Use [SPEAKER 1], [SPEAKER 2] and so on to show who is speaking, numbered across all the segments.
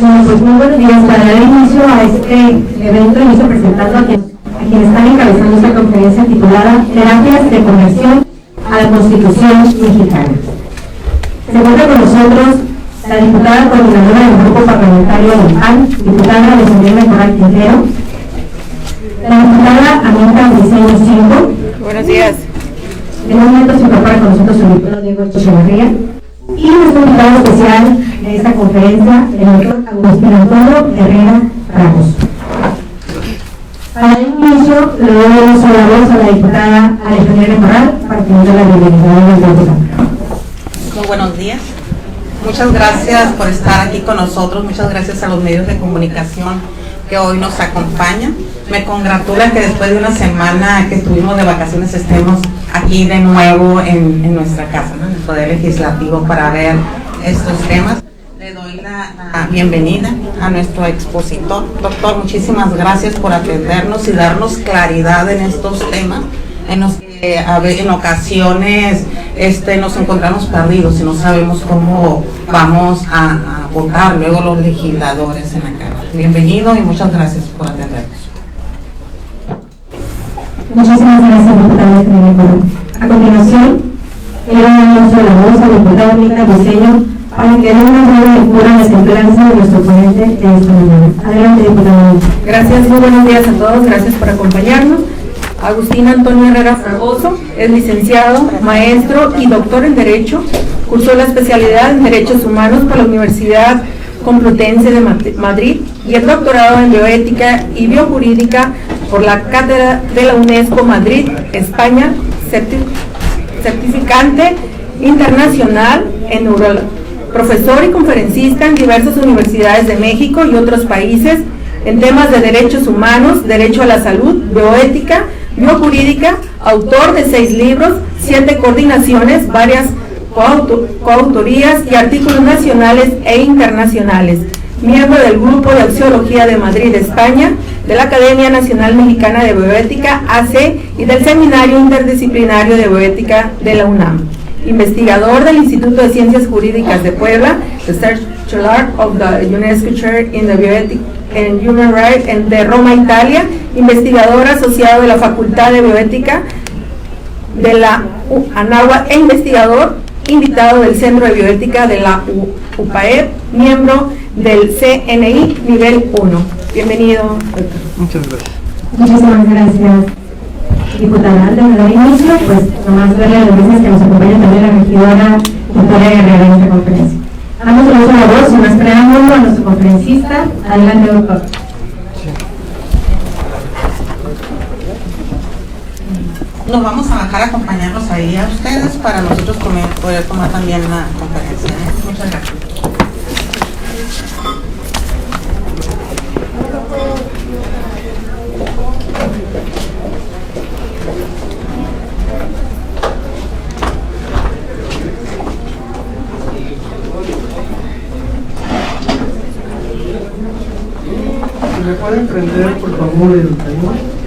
[SPEAKER 1] Bueno, pues muy buenos días. Para dar inicio a este evento, inicio presentando a quienes están encabezando esta conferencia titulada Terapias de Conversión a la Constitución Mexicana. Se encuentra con nosotros la diputada coordinadora del Grupo Parlamentario del PAN, diputada Alejandra Corral Quintero, la diputada Anita Briceño Cinco.
[SPEAKER 2] Buenos días.
[SPEAKER 1] En un momento se incorpora con nosotros el diputado Diego Echeverría. Y nuestro invitado especial de esta conferencia, el doctor Agustín Antonio Herrera Ramos. Para el inicio, le doy la voz a la diputada Alejandra Corral para que nos dé la bienvenida del diputado.
[SPEAKER 2] Muy buenos días. Muchas gracias por estar aquí con nosotros. Muchas gracias a los medios de comunicación que hoy nos acompañan. Me congratula que después de una semana que estuvimos de vacaciones estemos aquí de nuevo en nuestra casa, ¿no? En el Poder Legislativo, para ver estos temas. Le doy la bienvenida a nuestro expositor. Doctor, muchísimas gracias por atendernos y darnos claridad en estos temas, en los que en ocasiones nos encontramos perdidos y no sabemos cómo vamos a votar luego los legisladores en la Cámara. Bienvenido y muchas gracias por atendernos.
[SPEAKER 1] Muchísimas gracias, diputada Alejandra Corral. A continuación, le doy la voz al diputado Anita Briceño para que dé una breve lectura a la semblanza de nuestro ponente de esta mañana. Adelante, diputado.
[SPEAKER 3] Gracias, muy buenos días a todos, gracias por acompañarnos. Agustín Antonio Herrera Fragoso es licenciado, maestro y doctor en Derecho. Cursó la especialidad en Derechos Humanos por la Universidad Complutense de Madrid y el doctorado en Bioética y Biojurídica por la Cátedra de la UNESCO Madrid, España, certificante internacional en neurólogo. Profesor y conferencista en diversas universidades de México y otros países en temas de derechos humanos, derecho a la salud, bioética, biojurídica, autor de 6 libros, 7 coordinaciones, varias coautorías y artículos nacionales e internacionales. Miembro del Grupo de Axiología de Madrid, España, de la Academia Nacional Mexicana de Bioética, AC, y del Seminario Interdisciplinario de Bioética de la UNAM. Investigador del Instituto de Ciencias Jurídicas de Puebla, Research Chair of the UNESCO Chair in the Bioethics and Human Rights de Roma, Italia. Investigador asociado de la Facultad de Bioética de la Anáhuac e investigador invitado del Centro de Bioética de la UPAEP, miembro del CNI nivel 1. Bienvenido, doctor.
[SPEAKER 4] Muchas gracias.
[SPEAKER 1] Muchísimas gracias, diputada. Antes de dar inicio, pues nomás darle las gracias que nos acompaña también la regidora Victoria Guerrero en esta conferencia. Damos el uso de la voz sin más preámbulo a nuestro conferencista. Adelante, doctor.
[SPEAKER 2] Nos vamos a bajar a acompañarlos ahí a ustedes para nosotros poder tomar también la conferencia. Muchas gracias.
[SPEAKER 4] ¿Me pueden prender, por favor, el timer?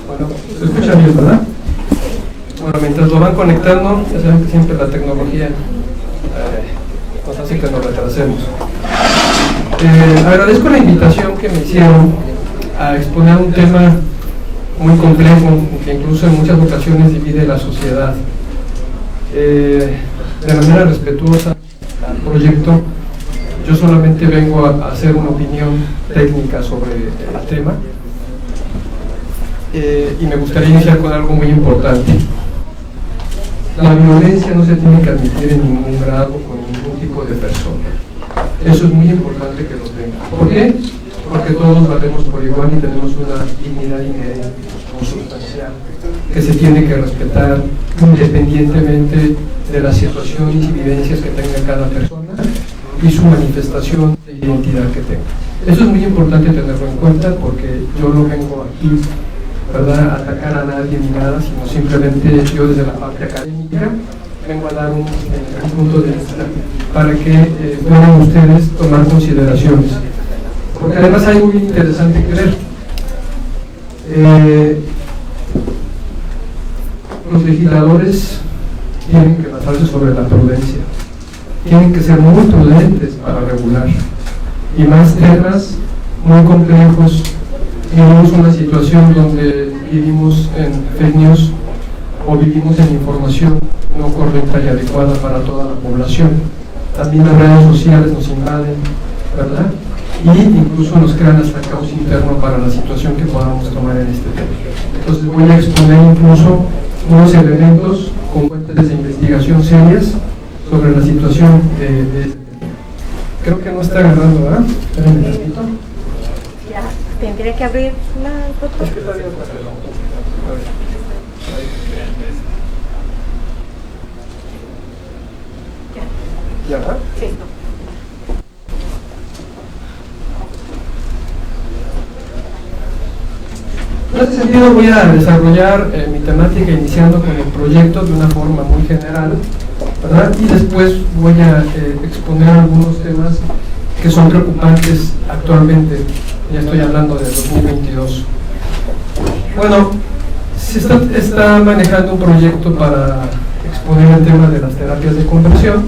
[SPEAKER 4] Bueno, se escucha bien, ¿verdad? Bueno, mientras lo van conectando, ya saben que siempre la tecnología nos hace que nos retrasemos. Agradezco la invitación que me hicieron a exponer un tema muy complejo, que incluso en muchas ocasiones divide la sociedad. De manera respetuosa al proyecto, yo solamente vengo a hacer una opinión técnica sobre el tema. Y me gustaría iniciar con algo muy importante. La violencia no se tiene que admitir en ningún grado con ningún tipo de persona. Eso es muy importante que lo tengan. ¿Por qué? Porque todos valemos por igual y tenemos una dignidad inherente, consustancial, que se tiene que respetar independientemente de las situaciones y vivencias que tenga cada persona y su manifestación de identidad que tenga. Eso es muy importante tenerlo en cuenta porque yo lo vengo aquí ¿verdad?, atacar a nadie ni nada, sino simplemente yo desde la parte académica vengo a dar un punto de vista para que puedan ustedes tomar consideraciones. Porque además hay algo muy interesante que ver. Los legisladores tienen que basarse sobre la prudencia, tienen que ser muy prudentes para regular, y más temas muy complejos. Vivimos una situación donde vivimos en fake news o vivimos en información no correcta y adecuada para toda la población. También las redes sociales nos invaden, ¿verdad?, y incluso nos crean hasta caos interno para la situación que podamos tomar en este tema. Entonces voy a exponer incluso unos elementos con fuentes de investigación serias sobre la situación de este tema. Creo que no está agarrando, ¿verdad? Espérenme un ratito.
[SPEAKER 5] Ya, tendría que abrir la foto.
[SPEAKER 4] Es que está bien, a ver. ¿Ya?
[SPEAKER 5] Sí.
[SPEAKER 4] En ese sentido voy a desarrollar mi temática iniciando con el proyecto de una forma muy general, ¿verdad?, y después voy a exponer algunos temas que son preocupantes actualmente. Ya estoy hablando de 2022. Bueno, se está manejando un proyecto para exponer el tema de las terapias de conversión,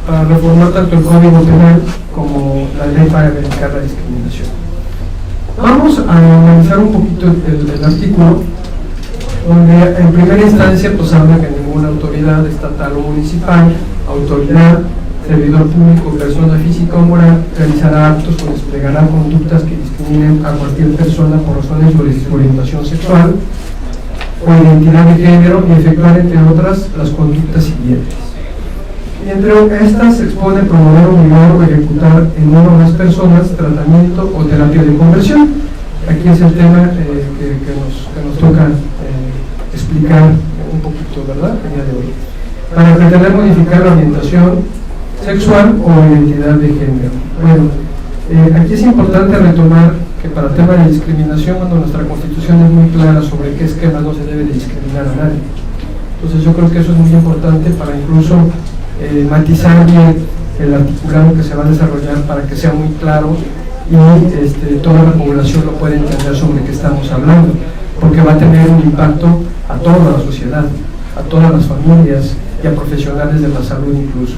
[SPEAKER 4] para reformar tanto el Código Penal como la ley para erradicar la discriminación. Vamos a analizar un poquito el artículo, donde en primera instancia pues habla que ninguna autoridad estatal o municipal, autoridad, servidor público, persona física o moral realizará actos o desplegará conductas que discriminen a cualquier persona por razones de orientación sexual o identidad de género y efectuar, entre otras, las conductas siguientes. Y entre estas se expone promover, obligar o ejecutar en una o más personas tratamiento o terapia de conversión. Aquí es el tema que nos toca explicar un poquito, ¿verdad?, el día de hoy. Para pretender modificar la orientación sexual o identidad de género. Bueno, aquí es importante retomar que para el tema de discriminación, cuando nuestra Constitución es muy clara sobre qué esquema no se debe de discriminar a nadie. Entonces yo creo que eso es muy importante para incluso matizar bien el articulado que se va a desarrollar para que sea muy claro y toda la población lo pueda entender sobre qué estamos hablando, porque va a tener un impacto a toda la sociedad, a todas las familias y a profesionales de la salud incluso.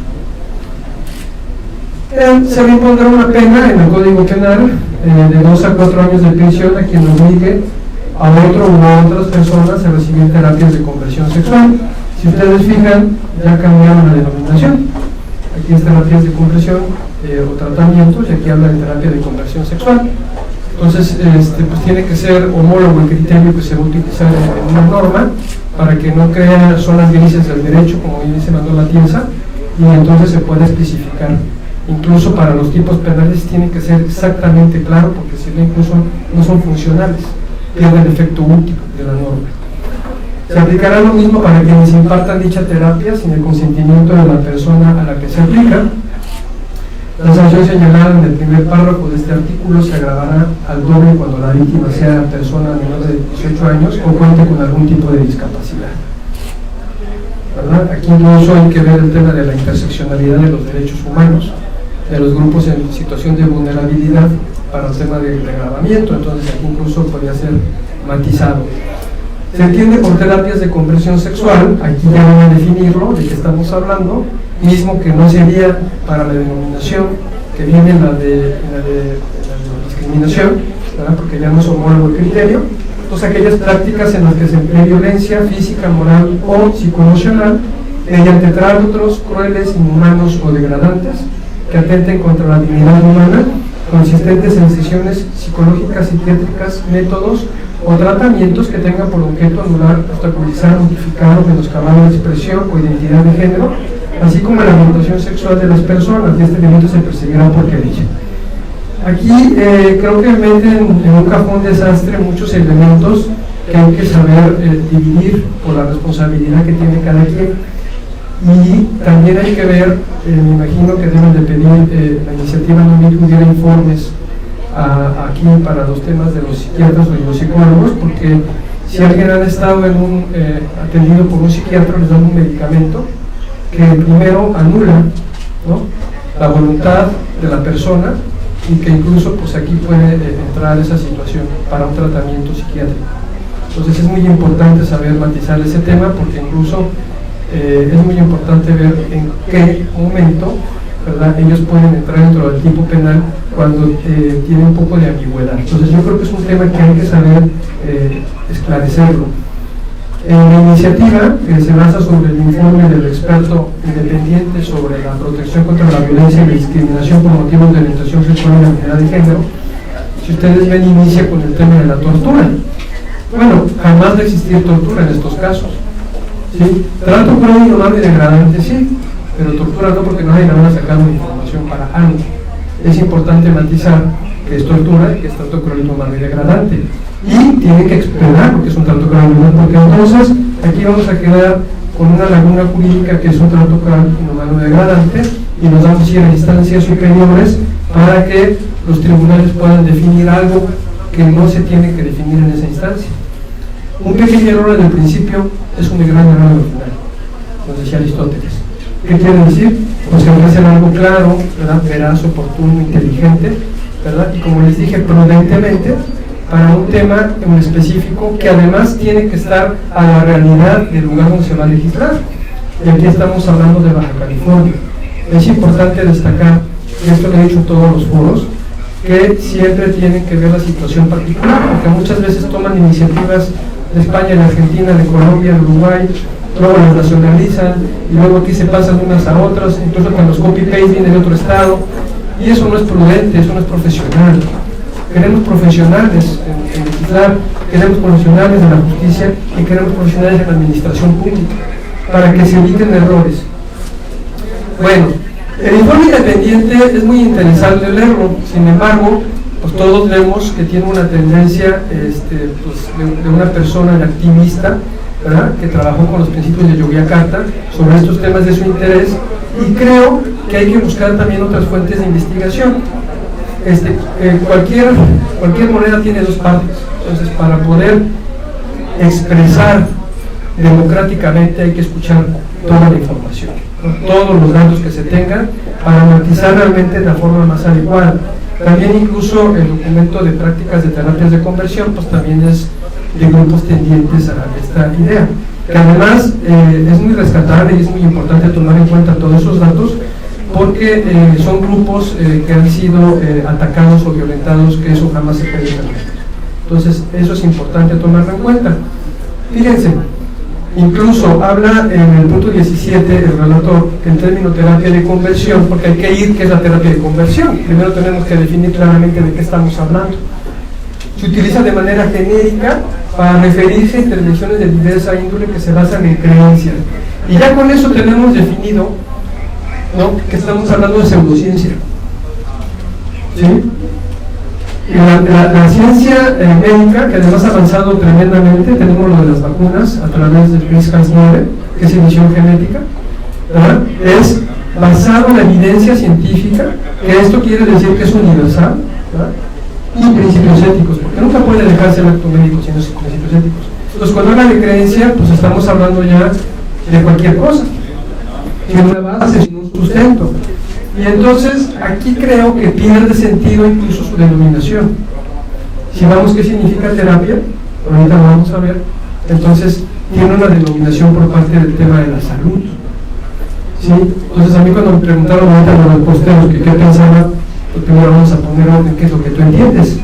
[SPEAKER 4] Se le impondrá una pena en el Código Penal de 2 a 4 años de prisión a quien obligue a otro u a otras personas a recibir terapias de conversión sexual. Si ustedes fijan, ya cambiaron la denominación. Aquí es terapias de conversión o tratamientos, y aquí habla de terapia de conversión sexual. Entonces, pues tiene que ser homólogo el criterio que se va a utilizar en una norma para que no crea zonas grises del derecho, como dice Manuel Atienza, y entonces se puede especificar. Incluso para los tipos penales tiene que ser exactamente claro, porque si no, incluso no son funcionales, pierde el efecto útil de la norma. Se aplicará lo mismo para quienes impartan dicha terapia sin el consentimiento de la persona a la que se aplica. La sanción señalada en el primer párrafo de este artículo se agravará al doble cuando la víctima sea persona menor de 18 años o cuente con algún tipo de discapacidad, ¿verdad? Aquí incluso hay que ver el tema de la interseccionalidad de los derechos humanos, de los grupos en situación de vulnerabilidad para el tema del agravamiento. Entonces aquí incluso podría ser matizado. Se entiende por terapias de conversión sexual, aquí ya van a definirlo, de qué estamos hablando, mismo que no sería para la denominación que viene la de discriminación, ¿verdad?, porque ya no es homólogo el criterio. Entonces aquellas prácticas en las que se emplea violencia física, moral o psicoemocional mediante tratos crueles, inhumanos o degradantes que atenten contra la dignidad humana, consistentes en sesiones psicológicas, psiquiátricas, métodos o tratamientos que tengan por objeto anular, obstaculizar, modificar o menoscabar la expresión o identidad de género, así como la orientación sexual de las personas, y este delito se perseguirá por querella. Aquí creo que meten en un cajón desastre muchos elementos que hay que saber dividir por la responsabilidad que tiene cada quien. Y también hay que ver, me imagino que deben de pedir la iniciativa no diera informes aquí para los temas de los psiquiatras o los psicólogos, porque Si alguien ha estado atendido por un psiquiatra, les dan un medicamento que primero anula, ¿no?, la voluntad de la persona, y que incluso pues aquí puede entrar esa situación para un tratamiento psiquiátrico. Entonces es muy importante saber matizar ese tema, porque incluso es muy importante ver en qué momento, ¿verdad?, ellos pueden entrar dentro del tipo penal cuando tiene un poco de ambigüedad. Entonces yo creo que es un tema que hay que saber esclarecerlo. La iniciativa se basa sobre el informe del experto independiente sobre la protección contra la violencia y la discriminación por motivos de orientación sexual y la identidad de género. Si ustedes ven, inicia con el tema de la tortura. Bueno, jamás va a existir tortura en estos casos, ¿sí? Trato cruel, inhumano y degradante, sí, pero tortura no, porque no hay nada sacando información para algo. Es importante matizar que es tortura y que es trato cruel, inhumano y degradante. Y tiene que explicar porque es un trato cruel, porque entonces aquí vamos a quedar con una laguna jurídica que es un trato cruel, inhumano y degradante, y nos vamos a ir a instancias superiores para que los tribunales puedan definir algo que no se tiene que definir en esa instancia. Un pequeño error en el principio es un gran error en el final, nos decía Aristóteles. ¿Qué quiere decir? Pues que hay que hacer algo claro, ¿verdad?, veraz, oportuno, inteligente, ¿verdad?, y como les dije, prudentemente, para un tema en específico que además tiene que estar a la realidad del lugar donde se va a legislar. Y aquí estamos hablando de Baja California. Es importante destacar, y esto lo he dicho en todos los foros, que siempre tienen que ver la situación particular, porque muchas veces toman iniciativas de España, de Argentina, de Colombia, de Uruguay, luego las nacionalizan y luego aquí se pasan unas a otras, incluso con los copy-paste vienen de otro estado, y eso no es prudente, eso no es profesional. Queremos profesionales en legislar, queremos profesionales en la justicia y queremos profesionales en la administración pública para que se eviten errores. Bueno, el informe independiente es muy interesante leerlo, sin embargo, pues todos vemos que tiene una tendencia pues, de una persona activista, ¿verdad?, que trabajó con los principios de Yogyakarta sobre estos temas de su interés, y creo que hay que buscar también otras fuentes de investigación. Cualquier moneda tiene dos partes, entonces para poder expresar democráticamente hay que escuchar toda la información, ¿no?, todos los datos que se tengan para matizar realmente de la forma más adecuada. También incluso el documento de prácticas de terapias de conversión pues también es de grupos tendientes a esta idea, que además es muy rescatable y es muy importante tomar en cuenta todos esos datos, porque son grupos que han sido atacados o violentados, que eso jamás se puede permitir. Entonces eso es importante tomarlo en cuenta. Fíjense, incluso habla en el punto 17 el relator que el término terapia de conversión, porque hay que ir qué es la terapia de conversión, primero tenemos que definir claramente de qué estamos hablando. Se utiliza de manera genérica para referirse a intervenciones de diversa índole que se basan en creencias, y ya con eso tenemos definido, ¿no?, que estamos hablando de pseudociencia, ¿sí? La ciencia médica, que además ha avanzado tremendamente, tenemos lo de las vacunas a través del CRISPR-Cas9, que es edición genética, ¿verdad?, es basado en la evidencia científica, que esto quiere decir que es universal, ¿verdad?, y principios éticos, porque nunca puede dejarse el acto médico sin esos principios éticos. Entonces cuando habla de creencia, pues estamos hablando ya de cualquier cosa, sin una base, sin un sustento. Y entonces aquí creo que pierde sentido incluso su denominación. Si vamos qué significa terapia, ahorita lo vamos a ver, entonces tiene una denominación por parte del tema de la salud, ¿sí? Entonces a mí cuando me preguntaron ahorita a los posteros que qué pensaba, pues primero vamos a poner orden qué es lo que tú entiendes,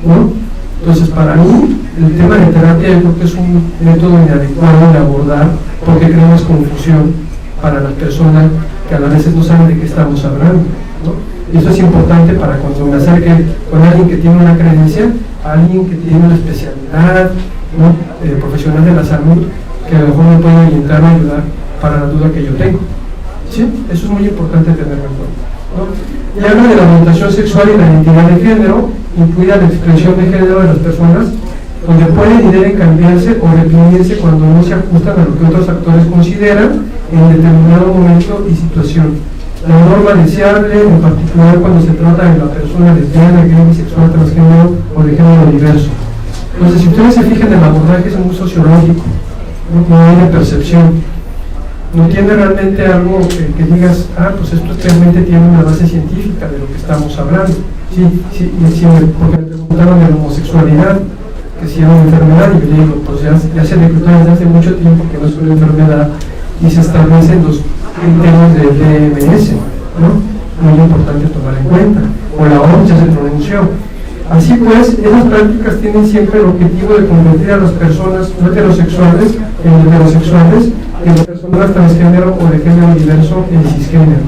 [SPEAKER 4] ¿no? Entonces para mí el tema de terapia yo creo que es un método inadecuado de abordar, porque creamos confusión para las personas que a veces no saben de qué estamos hablando, ¿no? Y eso es importante para cuando me acerque con alguien que tiene una creencia, alguien que tiene una especialidad, ¿no?, profesional de la salud, que a lo mejor me puede orientar o ayudar para la duda que yo tengo, ¿sí? Eso es muy importante tenerlo en cuenta, ¿no? Y habla de la orientación sexual y la identidad de género, incluida la expresión de género de las personas, donde pueden y deben cambiarse o reprimirse cuando no se ajustan a lo que otros actores consideran en determinado momento y situación. La norma deseable, en particular cuando se trata de la persona lesbiana, gay, bisexual, transgénero o de género diverso. Entonces, si ustedes se fijan, el abordaje es muy sociológico, no hay de percepción, no tiene realmente algo que digas, pues esto realmente tiene una base científica de lo que estamos hablando. Sí, porque me preguntaron de la homosexualidad, que si era una enfermedad, y yo digo, pues ya se decretó desde hace mucho tiempo que no es una enfermedad y se establecen los criterios del DMS, ¿no? Muy importante tomar en cuenta, o la OMS ya se pronunció. Así pues, esas prácticas tienen siempre el objetivo de convertir a las personas no heterosexuales en heterosexuales, en personas transgénero o de género diverso en cisgénero.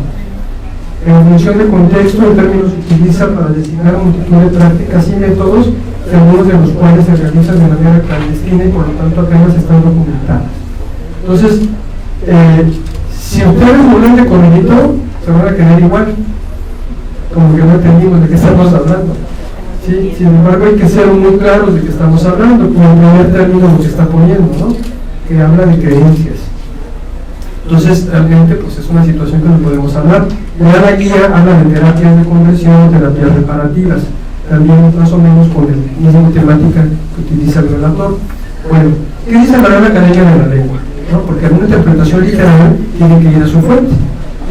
[SPEAKER 4] En función de contexto, el término se utiliza para designar multitud de prácticas y métodos, algunos de los cuales se realizan de manera clandestina y por lo tanto apenas están documentadas. Entonces, si ustedes no leen de corridito, se van a quedar igual, como que no entendimos de qué estamos hablando. ¿Sí? Sin embargo, hay que ser muy claros de qué estamos hablando, como el primer término lo que está poniendo, ¿no? Que habla de creencias. Entonces, realmente, pues es una situación que no podemos hablar. Ya la guía habla de terapias de conversión, terapias reparativas, también más o menos con la misma temática que utiliza el relator. Bueno, ¿qué dice la Real Academia de la Lengua? ¿No? Porque una interpretación literal tiene que ir a su fuente.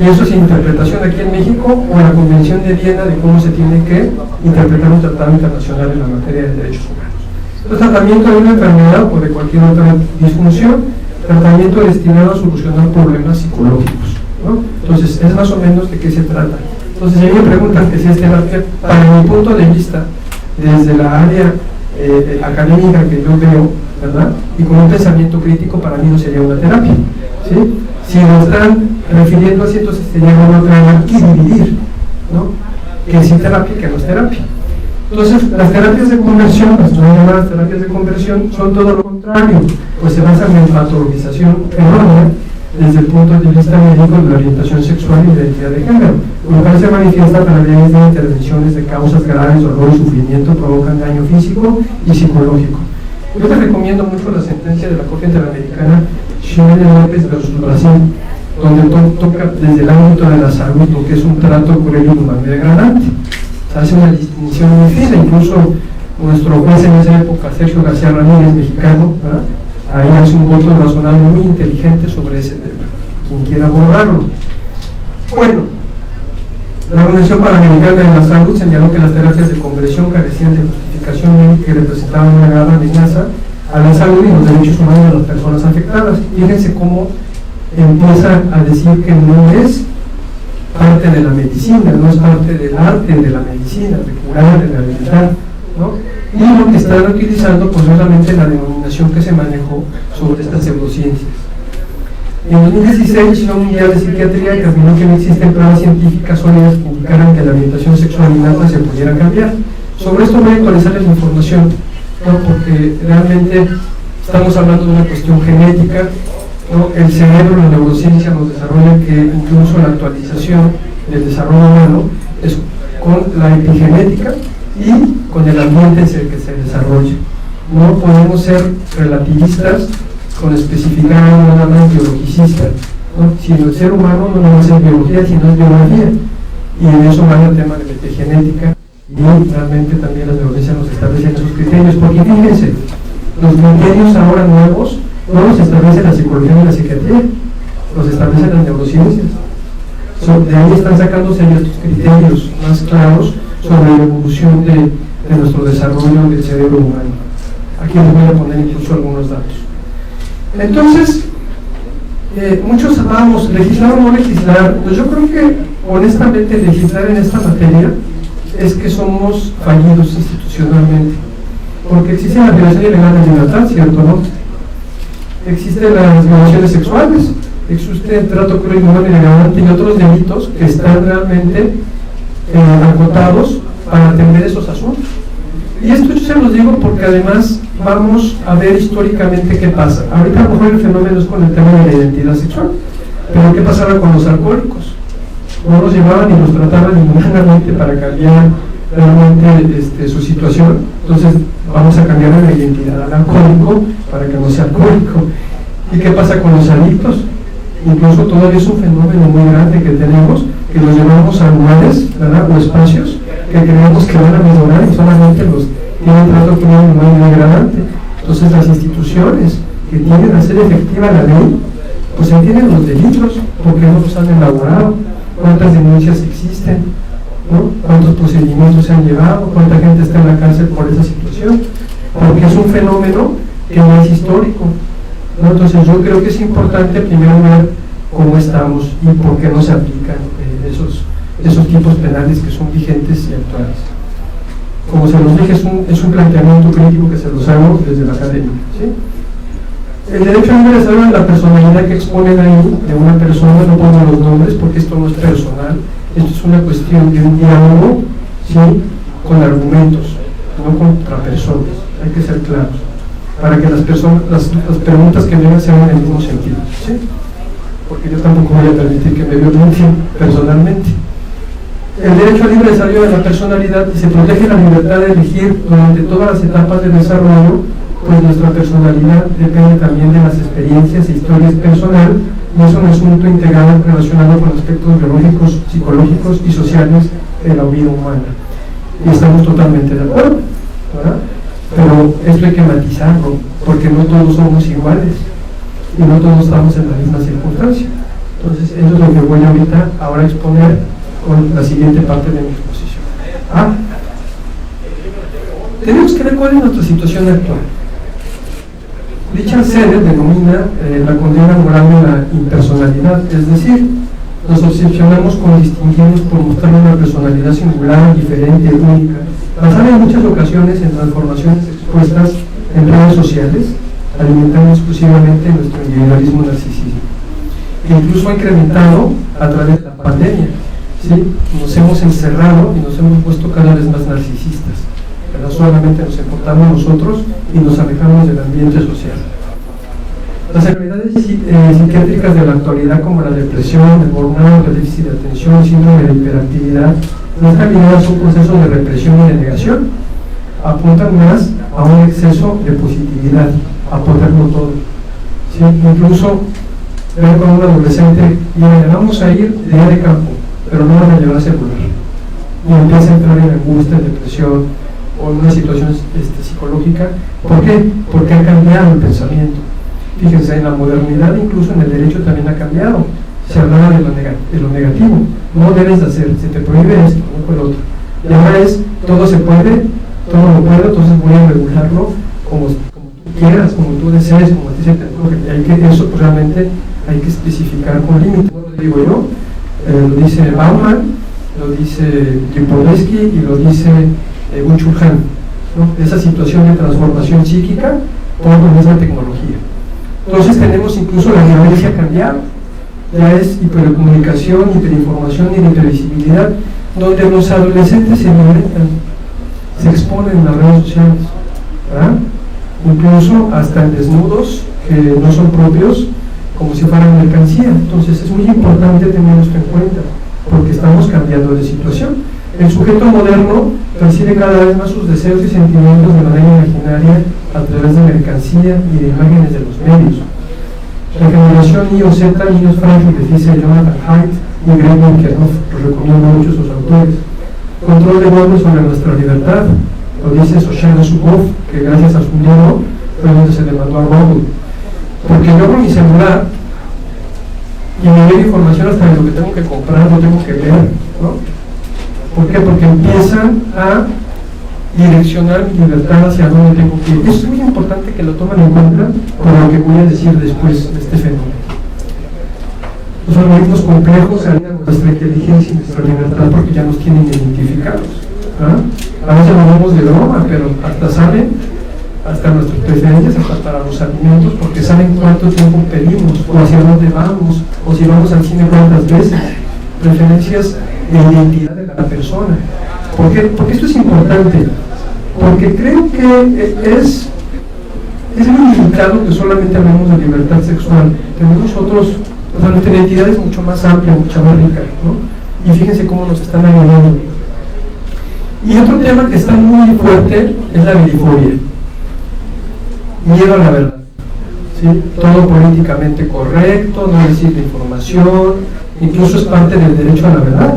[SPEAKER 4] Y eso es interpretación aquí en México o la Convención de Viena de cómo se tiene que interpretar un tratado internacional en la materia de derechos humanos. El tratamiento de una enfermedad o de cualquier otra disfunción, tratamiento destinado a solucionar problemas psicológicos, ¿no? Entonces, es más o menos de qué se trata. Entonces, si me preguntan que si es terapia, para mi punto de vista, desde la área académica que yo veo, ¿verdad? Y con un pensamiento crítico, para mí no sería una terapia, ¿sí? Si lo están refiriendo así, entonces se llama una terapia y dividir, ¿no? Que es terapia y que no es terapia. Entonces, las terapias de conversión, las llamadas terapias de conversión, son todo lo contrario, pues se basan en patologización errónea desde el punto de vista médico de la orientación sexual y de identidad de género, lo cual se manifiesta a través de intervenciones de causas graves, dolor y sufrimiento, provocan daño físico y psicológico. Yo te recomiendo mucho la sentencia de la Corte Interamericana Ximénez López versus Brasil, donde toca desde el ámbito de la salud lo que es un trato cruel y humano y degradante. Se hace una distinción muy fina, incluso nuestro juez en esa época, Sergio García Ramírez, mexicano, ¿verdad? Ahí hace un voto razonable muy inteligente sobre ese tema, quien quiera abordarlo. Bueno, la Organización Panamericana de la Salud señaló que las terapias de conversión carecían de justificación médica y representaban una grave amenaza a la salud y los derechos humanos de las personas afectadas. Fíjense cómo empieza a decir que no es parte de la medicina, no es parte del arte de la medicina, de curar, de rehabilitar, ¿no? Y lo que están utilizando, pues solamente la denominación que se manejó sobre estas pseudociencias. En 2016, la Asociación Mundial de Psiquiatría determinó que no existen pruebas científicas sólidas que indicaran que la orientación sexual innata se pudiera cambiar. Sobre esto voy a actualizarles la información, ¿no? Porque realmente estamos hablando de una cuestión genética, ¿no? El cerebro, la neurociencia nos desarrolla que incluso la actualización del desarrollo humano es con la epigenética y con el ambiente en el que se desarrolla. No podemos ser relativistas con especificar nada más biologicista, ¿no? Si el ser humano no va a ser biología, sino es biología, y en eso va el tema de la epigenética, y realmente también la neurociencia nos establecen esos criterios, porque fíjense, los criterios ahora nuevos no los establece la psicología ni la psiquiatría, los establecen las neurociencias. De ahí están sacándose estos criterios más claros sobre la evolución de nuestro desarrollo del cerebro humano. Aquí les voy a poner incluso algunos datos. Entonces, muchos amamos legislar o no legislar. Pues yo creo que honestamente legislar en esta materia es que somos fallidos institucionalmente, porque existe la violación ilegal de libertad, ¿cierto, no? Existen las violaciones sexuales, existe el trato cruel, inhumano y degradante y otros delitos que están realmente acotados para atender esos asuntos. Y esto yo se los digo porque además vamos a ver históricamente qué pasa. Ahorita a lo mejor el fenómeno es con el tema de la identidad sexual, pero ¿qué pasaba con los alcohólicos? No los llevaban y los trataban inhumanamente para cambiar realmente su situación. Entonces vamos a cambiar la identidad al alcohólico para que no sea alcohólico. ¿Y qué pasa con los adictos? Incluso todavía es un fenómeno muy grande que tenemos, que los llevamos a lugares, ¿verdad?, o espacios que creemos que van a mejorar y solamente los tienen trato criminal muy degradante. Entonces las instituciones que tienen a hacer efectiva la ley, pues entienden los delitos, porque no los han elaborado, cuántas denuncias existen, ¿no? Cuántos procedimientos se han llevado, cuánta gente está en la cárcel por esa situación, porque es un fenómeno que no es histórico, ¿no? Entonces yo creo que es importante primero ver cómo estamos y por qué no se aplican esos tipos penales que son vigentes y actuales. Como se los dije, es un planteamiento crítico que se los hago desde la academia, ¿sí? El derecho a libre desarrollo es la personalidad que exponen ahí de una persona, no pongo los nombres porque esto no es personal, esto es una cuestión de un diálogo, ¿sí?, con argumentos, no contra personas, hay que ser claros, para que las preguntas que vengan sean en el mismo sentido, ¿sí? Porque yo tampoco voy a permitir que me violenten personalmente. El derecho al libre desarrollo de la personalidad, y se protege la libertad de elegir durante todas las etapas del desarrollo, pues nuestra personalidad depende también de las experiencias e historias personales, y es un asunto integrado relacionado con aspectos biológicos, psicológicos y sociales de la vida humana. Y estamos totalmente de acuerdo, ¿verdad? Pero esto hay que matizarlo, porque no todos somos iguales y no todos estamos en la misma circunstancia. Entonces, eso es lo que voy ahorita ahora a exponer con la siguiente parte de mi exposición. Tenemos que ver cuál es nuestra situación actual. Dicha sede denomina la condena moral de la impersonalidad, es decir, nos obsesionamos con distinguirnos por mostrar una personalidad singular, diferente, única, basada en muchas ocasiones en transformaciones expuestas en redes sociales, alimentando exclusivamente nuestro individualismo narcisismo, que incluso ha incrementado a través de la pandemia. ¿Sí? Nos hemos encerrado y nos hemos puesto cada vez más narcisistas, ¿verdad? Solamente nos importamos nosotros y nos alejamos del ambiente social. Las enfermedades psiquiátricas de la actualidad, como la depresión, el burnout, el déficit de atención, síndrome de hiperactividad, no están ligadas a un proceso de represión y de negación, apuntan más a un exceso de positividad, a ponerlo todo, ¿sí? Incluso ver con un adolescente, y vamos a ir de día de campo, pero no van a llevar celular, y empieza a entrar en angustia, en depresión o en una situación psicológica. ¿Por qué? Porque ha cambiado el pensamiento. Fíjense, en la modernidad, incluso en el derecho también ha cambiado. Se hablaba de lo negativo, no debes de hacer, se te prohíbe esto, no por lo otro. Y ahora es, todo se puede, todo lo puedo, entonces voy a regularlo como tú quieras, como tú desees, como a ti se te antoje. Eso realmente hay que especificar con límites. No lo digo yo, lo dice Bauman, lo dice Tripodesky y lo dice Byung-Chul Han, ¿no? Esa situación de transformación psíquica por la misma tecnología. Entonces tenemos incluso la violencia cambiada, ya es hipercomunicación, hiperinformación y hipervisibilidad, donde los adolescentes se violentan, se exponen en las redes sociales, ¿verdad? Incluso hasta en desnudos que no son propios, como si fueran mercancía. Entonces es muy importante tener esto en cuenta, porque estamos cambiando de situación. El sujeto moderno percibe cada vez más sus deseos y sentimientos de manera imaginaria a través de mercancía y de imágenes de los medios. La generación I-Z, niños frágiles, dice Jonathan Haidt y Greg Benkerhoff, los recomiendo mucho sus autores. Control de normas sobre nuestra libertad, lo dice Shoshana Zuboff, que gracias a su libro fue donde se demandó a Google. Porque yo con mi celular y me doy información hasta de lo que tengo que comprar, lo tengo que leer, ¿no? ¿Por qué? Porque empiezan a direccionar mi libertad hacia dónde tengo que ir. Eso es muy importante que lo tomen en cuenta por lo que voy a decir después de este fenómeno. Los algoritmos complejos alinean nuestra inteligencia y nuestra libertad porque ya nos tienen identificados, ¿verdad? A veces lo vemos de broma, pero hasta saben, hasta nuestras preferencias, hasta para los alimentos, porque saben cuánto tiempo pedimos, o hacia dónde vamos, o si vamos al cine cuántas veces. Preferencias de identidad de la persona. ¿Por qué? Porque esto es importante, porque creo que es muy limitado que solamente hablemos de libertad sexual. Tenemos otros, o sea, nuestra identidad es mucho más amplia, mucho más rica, ¿no? Y fíjense cómo nos están ayudando. Y otro tema que está muy fuerte es la vidifobia, miedo a la verdad, ¿sí? Todo políticamente correcto, no decir la información, incluso es parte del derecho a la verdad,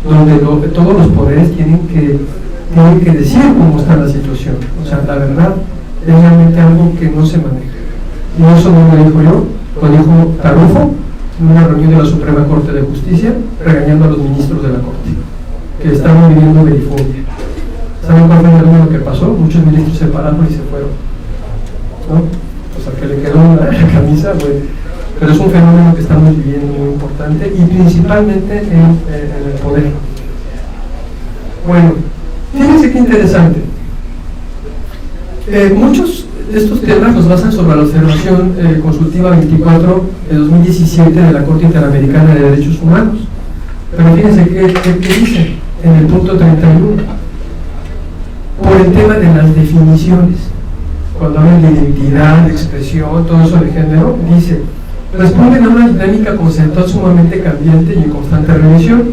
[SPEAKER 4] donde todos los poderes tienen que tienen que decir cómo está la situación. O sea, la verdad es realmente algo que no se maneja. Y eso no lo dijo yo, lo dijo Tarufo en una reunión de la Suprema Corte de Justicia, regañando a los ministros de la Corte, que estaban viviendo verifobia. ¿Saben cuál fue el número que pasó? Muchos ministros se pararon y se fueron, ¿no? O sea, que le quedó la camisa, pues, pero es un fenómeno que estamos viviendo muy importante y principalmente en el poder. Bueno, fíjense qué interesante. Muchos de estos temas los basan sobre la observación consultiva 24 de 2017 de la Corte Interamericana de Derechos Humanos. Pero fíjense qué dice en el punto 31. Por el tema de las definiciones, cuando hablan de identidad, de expresión, todo eso de género, dice, responden a una dinámica conceptual sumamente cambiante y en constante revisión.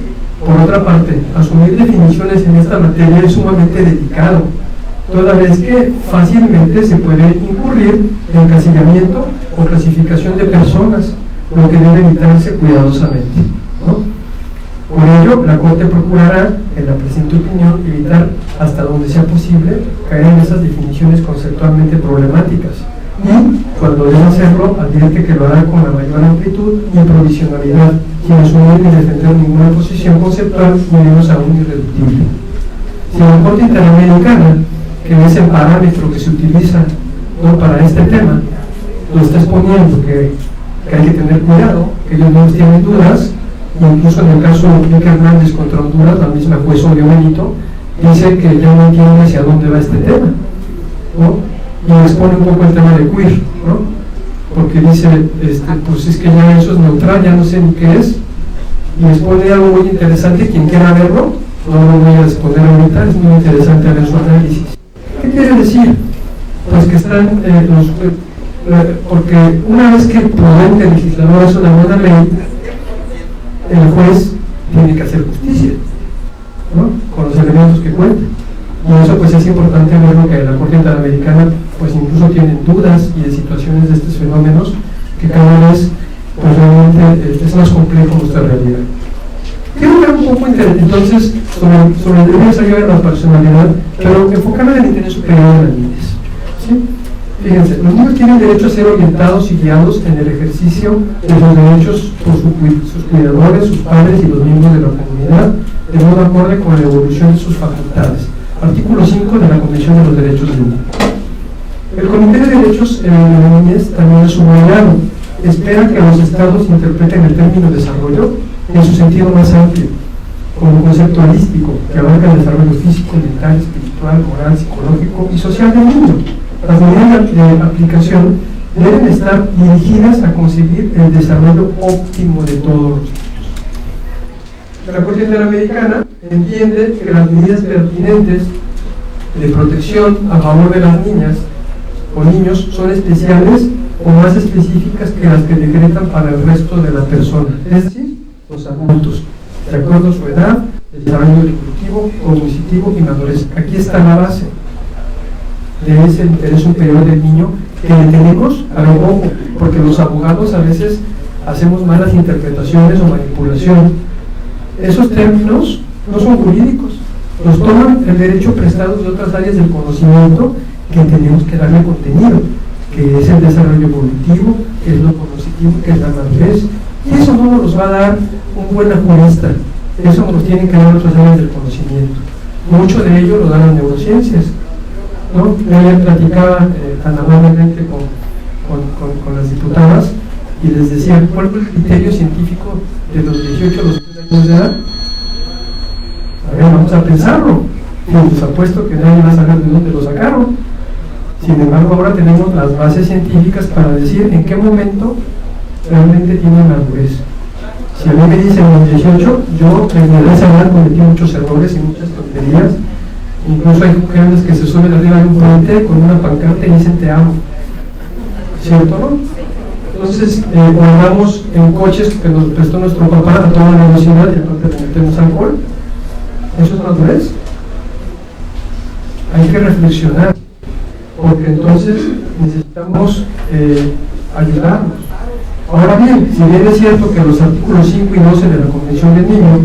[SPEAKER 4] Por otra parte, asumir definiciones en esta materia es sumamente delicado, toda vez que fácilmente se puede incurrir en encasillamiento o clasificación de personas, lo que debe evitarse cuidadosamente, ¿no? Por ello, la Corte procurará, en la presente opinión, evitar hasta donde sea posible caer en esas definiciones conceptualmente problemáticas y, cuando deba hacerlo, advierte que lo hará con la mayor amplitud y provisionalidad, sin asumir ni defender ninguna posición conceptual, ni menos aún irreductible. Si la Corte Interamericana, que es el parámetro que se utiliza, ¿no?, para este tema, lo está exponiendo que hay que tener cuidado, que ellos no tienen dudas. Incluso en el caso de Enrique Hernández contra Honduras, la misma juez Olio Benito dice que ya no entiende hacia dónde va este tema, ¿no? Y expone un poco el tema de queer, ¿no? Porque dice, pues es que ya eso es neutral, ya no sé ni qué es, y expone algo muy interesante. Quien quiera verlo, no lo voy a exponer ahorita, es muy interesante ver su análisis. ¿Qué quiere decir? Pues que están porque una vez que el prudente legislador hace una buena ley, el juez tiene que hacer justicia, ¿no?, con los elementos que cuentan. Y eso pues es importante verlo, que la Corte Interamericana pues incluso tienen dudas y de situaciones de estos fenómenos que cada vez pues realmente es más complejo nuestra realidad. Quiero hablar un poco entonces sobre el ensayo de la personalidad, pero enfocarme en el interés superior de las niñas, ¿sí? Fíjense, los niños tienen derecho a ser orientados y guiados en el ejercicio de sus derechos por sus cuidadores, sus padres y los miembros de la comunidad, de modo acorde con la evolución de sus facultades. Artículo 5 de la Convención de los Derechos del Niño. El Comité de Derechos de la Niñez también es subordinado. Espera que los estados interpreten el término desarrollo en su sentido más amplio, como concepto holístico que abarca el desarrollo físico, mental, espiritual, moral, psicológico y social del niño. Las medidas de aplicación deben estar dirigidas a conseguir el desarrollo óptimo de todos los niños. La Corte Interamericana entiende que las medidas pertinentes de protección a favor de las niñas o niños son especiales o más específicas que las que decretan para el resto de la persona, es decir, los adultos, de acuerdo a su edad, desarrollo evolutivo, cognitivo y madurez. Aquí está la base de ese interés superior del niño que le tenemos, a ver, ojo, porque los abogados a veces hacemos malas interpretaciones o manipulación. Esos términos no son jurídicos, los toman el derecho prestado de otras áreas del conocimiento que tenemos que darle contenido, que es el desarrollo evolutivo, que es lo cognitivo, que es la madurez, y eso no nos va a dar un buen jurista, eso nos tienen que dar otras áreas del conocimiento. Mucho de ello lo dan las neurociencias, ¿no? Ayer platicaba tan amablemente con las diputadas y les decía, ¿cuál fue el criterio científico de los 18 a los 30 años de edad? A ver, vamos a pensarlo. Y les apuesto que nadie va a saber de dónde lo sacaron. Sin embargo, ahora tenemos las bases científicas para decir en qué momento realmente tiene madurez. Si a mí me dicen los 18, yo en esa edad cometí muchos errores y muchas tonterías. Incluso hay mujeres que se suben arriba de un puente con una pancarta y dicen te amo, ¿cierto, no? Entonces, andamos en coches que nos prestó nuestro papá a toda la velocidad y aparte le metemos alcohol. ¿Eso es madurez? Hay que reflexionar, porque entonces necesitamos ayudarnos. Ahora bien, si bien es cierto que los artículos 5 y 12 de la Convención del Niño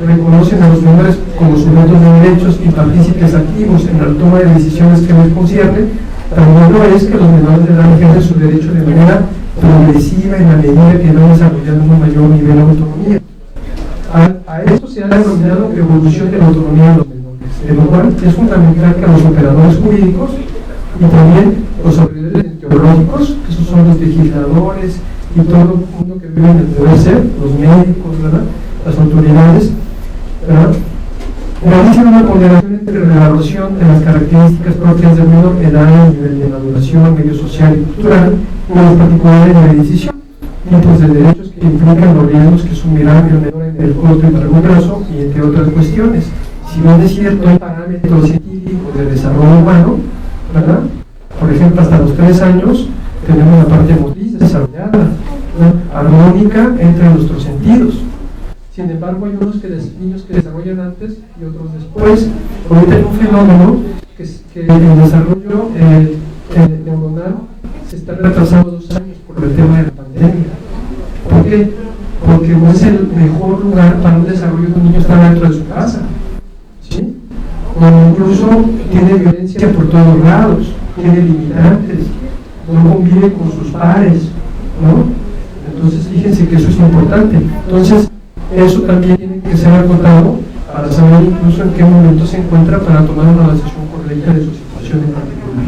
[SPEAKER 4] reconocen a los menores como sujetos de derechos y partícipes activos en la toma de decisiones que les conciernen, también lo es que los menores de edad ejercen su derecho de manera progresiva en la medida que van desarrollando un mayor nivel de autonomía. A esto se ha denominado evolución de la autonomía de los menores, de lo cual es fundamental que los operadores jurídicos y también los operadores teológicos, que esos son los legisladores y todo el mundo que vive en el deber ser, los médicos, ¿verdad?, las autoridades, ¿verdad?, realicen una ponderación entre la evaluación de las características propias del menor, edad, nivel de maduración, medio social y cultural, y las particularidades de la decisión, tipos de derechos que implican los riesgos que asumirá el menor en el corto y largo plazo, y entre otras cuestiones. Si bien es cierto, hay parámetros científicos de desarrollo humano, ¿verdad? Por ejemplo, hasta los 3 años tenemos la parte motriz desarrollada, ¿no?, armónica entre nuestros sentidos. Sin embargo, hay unos niños que desarrollan antes y otros después. Ahorita hay un fenómeno que el desarrollo neuronal se está retrasando 2 años por el tema de la pandemia. ¿Por qué? Porque no es el mejor lugar para un desarrollo de un niño estar dentro de su casa, ¿sí? O incluso tiene violencia por todos lados, tiene limitantes, no convive con sus pares, ¿no? Entonces fíjense que eso es importante. Entonces eso también tiene que ser acotado para saber incluso en qué momento se encuentra para tomar una decisión correcta de su situación en particular.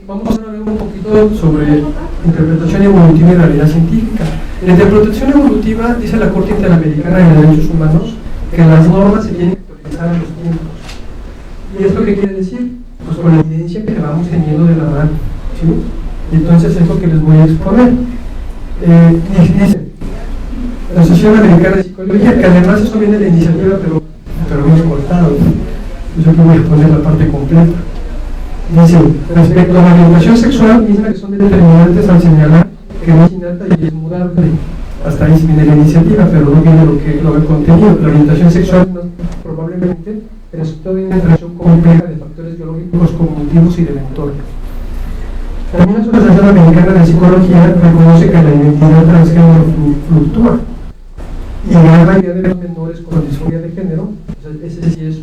[SPEAKER 4] Vamos a ver un poquito sobre interpretación evolutiva y realidad científica. La interpretación evolutiva, dice la Corte Interamericana de Derechos Humanos, que las normas se tienen que actualizar a los tiempos. ¿Y esto qué quiere decir? Pues con la evidencia que vamos teniendo de la mano, ¿sí? Y entonces es lo que les voy a exponer. Dice la Asociación Americana de Psicología, que además eso viene de la iniciativa, pero bien cortado, ¿no? Yo aquí voy a poner la parte completa. Dice, respecto a la orientación sexual misma, que son determinantes al señalar que no es innata y es mudable. Hasta ahí viene la iniciativa, pero no viene lo contenido. La orientación sexual probablemente resultó de una interacción compleja de factores biológicos, cognitivos y del entorno. También la Asociación Americana de Psicología reconoce que la identidad transgénero fluctúa, y la mayoría de los menores con disforia de género, o sea, ese sí es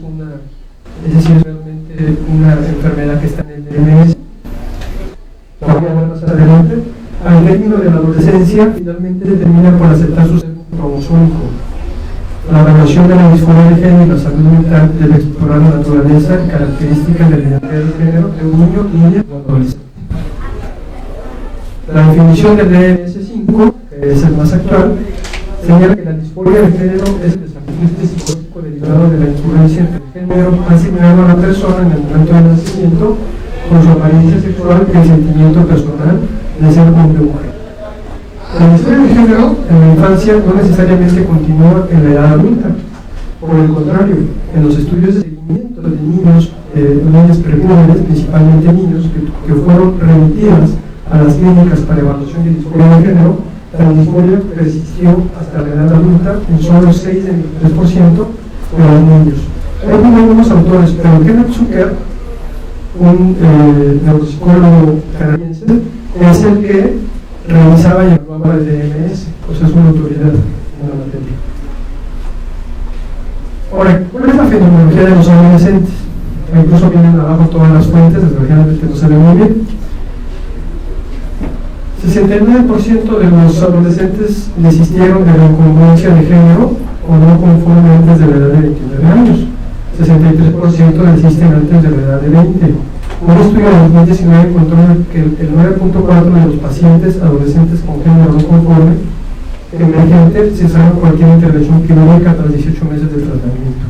[SPEAKER 4] realmente una enfermedad que está en el DNS. Lo voy a ver más adelante. Al término de la adolescencia, finalmente se termina por aceptar su sexo cromosómico. La evaluación de la disforia de género y la salud mental debe explorar la naturaleza y características de la identidad del género de un niño, niña o adolescente. La definición del DNS-5, que es el más actual, señala que la disforia de género es el desajuste psicológico derivado de la incongruencia entre el género asignado a la persona en el momento del nacimiento con su apariencia sexual y el sentimiento personal de ser hombre o mujer. La disforia de género en la infancia no necesariamente continúa en la edad adulta. Por el contrario, en los estudios de seguimiento de niños, niñas prejóvenes, principalmente niños, que fueron remitidas a las clínicas para evaluación de disforia de género, la disforia persistió hasta la edad adulta en solo 6 del 3% de los niños. Hay algunos autores, pero Kenneth Zucker, un neuropsicólogo canadiense, es el que revisaba y evaluaba el DNS, pues es una autoridad en la materia. Ahora, ¿cuál es la fenomenología de los adolescentes? Incluso vienen abajo todas las fuentes, desgraciadamente no se ve muy bien. 69% de los adolescentes desistieron de la incongruencia de género o no conforme antes de la edad de 29 años. 63% desisten antes de la edad de 20. Un estudio de 2019 encontró que el 9.4% de los pacientes adolescentes con género no conforme emergente cesaron cualquier intervención quirúrgica tras 18 meses de tratamiento.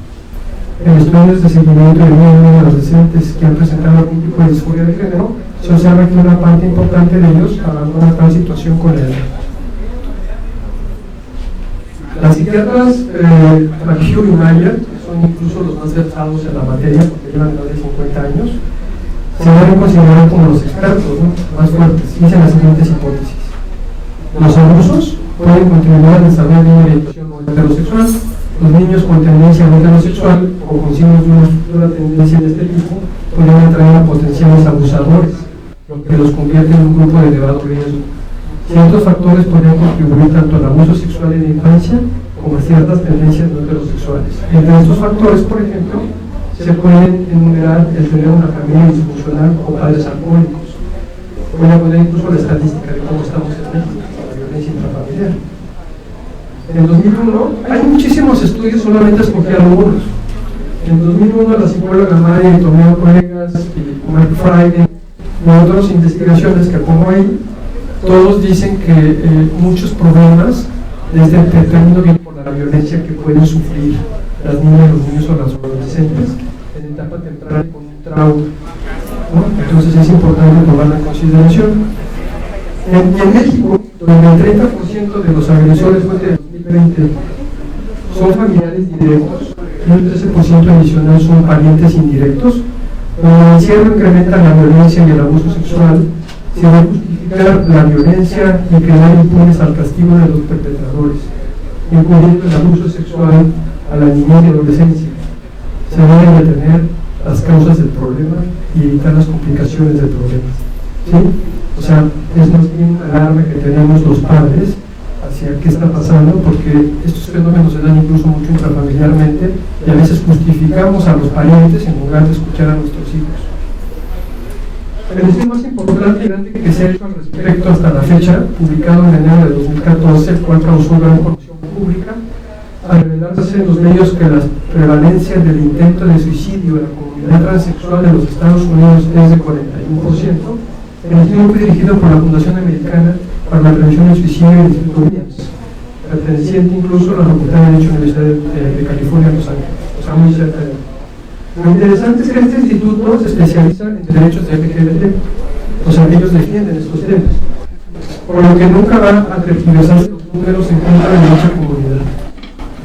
[SPEAKER 4] En estudios de seguimiento de niños y adolescentes que han presentado algún tipo de disforia de género, se observa que una parte importante de ellos abandona tal situación con la edad. Las psiquiatras Trujillo y Mayer, que son incluso los más versados en la materia porque llevan más de 50 años, se deben considerar como los expertos, ¿no?, más fuertes. Dicen las siguientes hipótesis: los abusos pueden contribuir al desarrollo de una orientación no heterosexual. Los niños con tendencia no heterosexual o con signos de una futura tendencia de este tipo pueden atraer a potenciales abusadores, lo que los convierte en un grupo de elevado riesgo. Ciertos factores podrían contribuir tanto al abuso sexual en la infancia como a ciertas tendencias no heterosexuales. Entre estos factores, por ejemplo, se pueden enumerar el tener una familia disfuncional o padres alcohólicos. Voy a poner incluso la estadística de cómo estamos en México con la violencia intrafamiliar. En 2001, hay muchísimos estudios, solamente escogí algunos. En 2001, la psicóloga Maya y Tomeo Colegas y Mark Friday y otras investigaciones que pongo ahí, todos dicen que muchos problemas desde el término vienen por la violencia que pueden sufrir las niñas, los niños o las adolescentes en etapa temprana con un trauma, ¿no? Entonces es importante tomarlo en consideración. En México, donde el 30% de los agresores fue de 2020 son familiares directos y un 13% adicional son parientes indirectos, donde el encierro incrementa la violencia y el abuso sexual, se debe justificar la violencia y quedar impunes al castigo de los perpetradores, incluyendo el abuso sexual a la niñez y adolescencia. Se deben detener las causas del problema y evitar las complicaciones del problema. ¿Sí? O sea, es más bien una alarma que tenemos los padres hacia qué está pasando, porque estos fenómenos se dan incluso mucho intrafamiliarmente y a veces justificamos a los parientes en lugar de escuchar a nuestros hijos. El estudio más importante y grande que se ha hecho al respecto hasta la fecha, publicado en enero de 2014, el cual causó gran conmoción pública, al revelarse en los medios que la prevalencia del intento de suicidio en la comunidad transexual de los Estados Unidos es de 41%. El estudio fue dirigido por la Fundación Americana para la Prevención del Suicidio y el Instituto Williams, perteneciente incluso a la Facultad de Derecho de la Universidad de California en Los Ángeles, o sea, muy cerca de él. Lo interesante es que este instituto se especializa en derechos de LGBT, o sea, ellos defienden estos temas, por lo que nunca va a tergiversar los números en contra de dicha comunidad.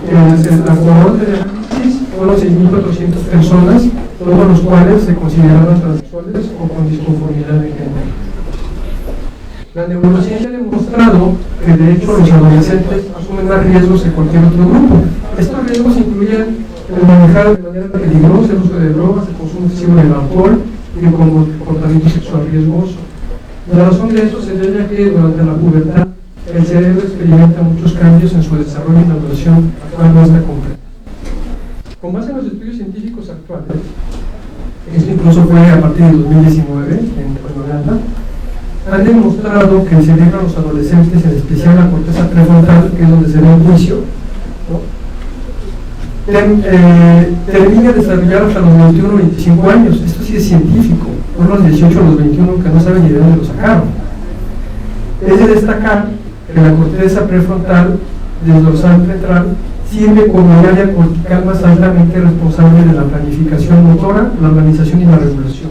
[SPEAKER 4] La cohorte de análisis fueron 6.400 personas, todos los cuales se consideraban transexuales o con disconformidad de género. La neurociencia ha demostrado que de hecho los adolescentes asumen más riesgos que cualquier otro grupo. Estos riesgos incluyen el manejar de manera peligrosa el uso de drogas, el consumo excesivo del alcohol y el comportamiento sexual riesgoso. La razón de esto se debe a que durante la pubertad el cerebro experimenta muchos cambios en su desarrollo y maduración actual no está completa. Con base en los estudios científicos actuales, esto incluso fue a partir de 2019 en Holanda, han demostrado que el cerebro de los adolescentes, en especial la corteza prefrontal, que es donde se ve el juicio, ¿no?, termina de desarrollar hasta los 21 o 25 años. Esto sí es científico, no los 18 o los 21 que no saben ni de dónde lo sacaron. Es de destacar que la corteza prefrontal del dorsal ventral sirve como el área cortical más altamente responsable de la planificación motora, la organización y la regulación.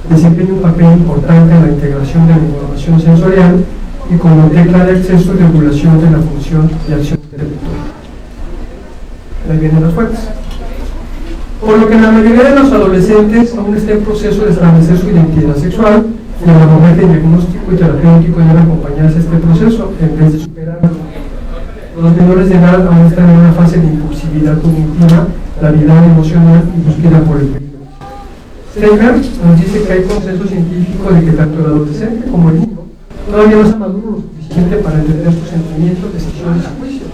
[SPEAKER 4] Desempeña un papel importante en la integración de la información sensorial y como tecla de acceso y regulación de la función de acción intelectual. Ahí vienen las fuentes. Por lo que la mayoría de los adolescentes aún está en proceso de establecer su identidad sexual, y el abordaje diagnóstico y terapéutico debe acompañarse a este proceso en vez de superarlo. Los menores de edad aún están en una fase de impulsividad cognitiva, labilidad emocional y búsqueda por el peligro. Steiner nos dice que hay consenso científico de que tanto el adolescente como el niño todavía no está maduro lo suficiente para entender sus sentimientos, decisiones y juicios,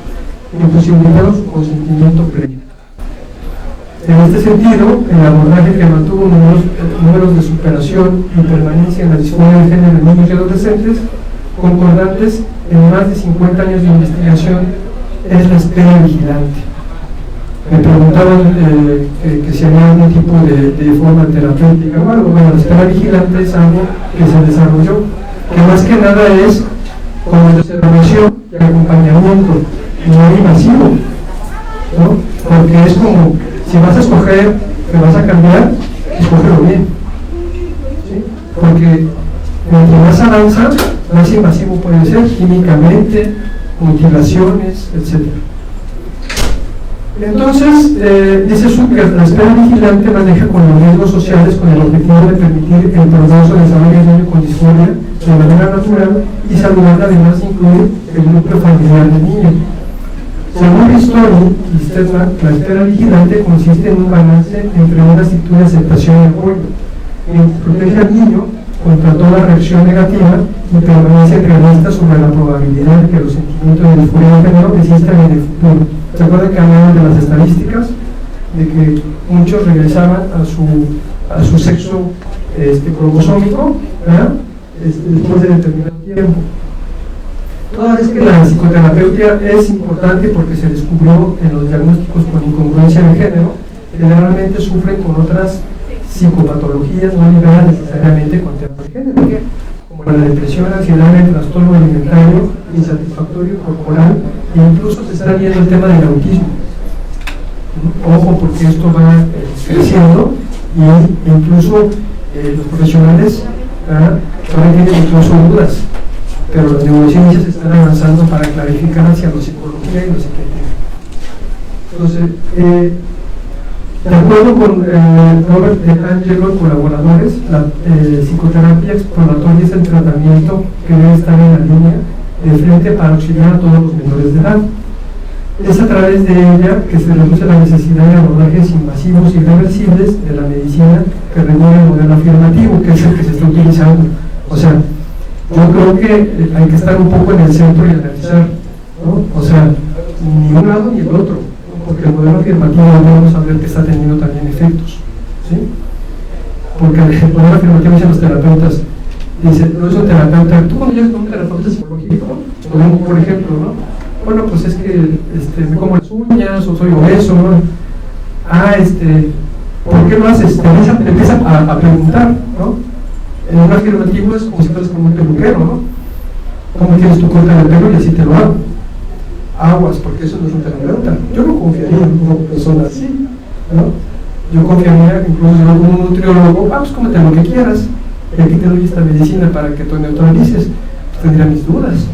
[SPEAKER 4] imposibilitando su consentimiento previo. En este sentido, el abordaje que mantuvo números de superación y permanencia en la disforia de género en niños y adolescentes concordantes en más de 50 años de investigación es la espera vigilante. Me preguntaban que si había algún tipo de forma terapéutica o algo. Bueno, la espera vigilante es algo que se desarrolló, que más que nada es como observación y acompañamiento, no invasivo, ¿no? Porque es como, si vas a escoger, que vas a cambiar, escógelo bien, ¿sí? Porque mientras más avanza, más invasivo puede ser, químicamente, mutilaciones, etc. Entonces, dice Zucker, la espera vigilante maneja con los riesgos sociales con el objetivo de permitir el progreso de desarrollo del niño con disforia de manera natural y saludable, además de incluir el núcleo familiar del niño. Según Ristori y Stedman, la espera vigilante consiste en un balance entre una actitud de aceptación y apoyo, que protege al niño contra toda reacción negativa y permanecen realistas sobre la probabilidad de que los sentimientos de disforia de género existan en el futuro. ¿Se acuerdan que hablaban de las estadísticas? De que muchos regresaban a su sexo cromosómico, ¿verdad? Después de determinado tiempo. Toda vez que la psicoterapeuta es importante porque se descubrió en los diagnósticos con incongruencia de género, generalmente sufren con otras psicopatologías no ligadas necesariamente con temas de género, como la depresión, ansiedad, el trastorno alimentario, insatisfactorio corporal, e incluso se está viendo el tema del autismo. Ojo, porque esto va creciendo y incluso los profesionales todavía tienen incluso dudas, pero las neurociencias están avanzando para clarificar hacia la psicología y la psiquiatría. Entonces, de acuerdo con Robert De Angelo y colaboradores, la psicoterapia exploratoria es el tratamiento que debe estar en la línea de frente para auxiliar a todos los menores de edad. Es a través de ella que se reduce la necesidad de abordajes invasivos y irreversibles de la medicina que regula el modelo afirmativo, que es el que se está utilizando. O sea, yo creo que hay que estar un poco en el centro y analizar, ¿no? O sea, ni un lado ni el otro, ¿no? Porque el modelo afirmativo debemos saber que está teniendo también efectos, ¿sí? Porque el modelo afirmativo dicen los terapeutas, dice, no es un terapeuta, tú cuando llegas con un terapeuta psicológico, como por ejemplo, ¿no? Bueno, pues es que me como las uñas o soy obeso, ¿no? ¿Por qué lo haces? Te empieza a preguntar, ¿no? En un afirmativo es como si fueras como un peluquero, ¿no? ¿Cómo tienes tu corte de pelo? Y así te lo hago. Aguas, porque eso no es un terapeuta. Yo no confiaría en una persona así, ¿no? Yo confiaría incluso en un nutriólogo, pues cómete lo que quieras, y aquí te doy esta medicina para que tú neutralices. Pues tendría mis dudas.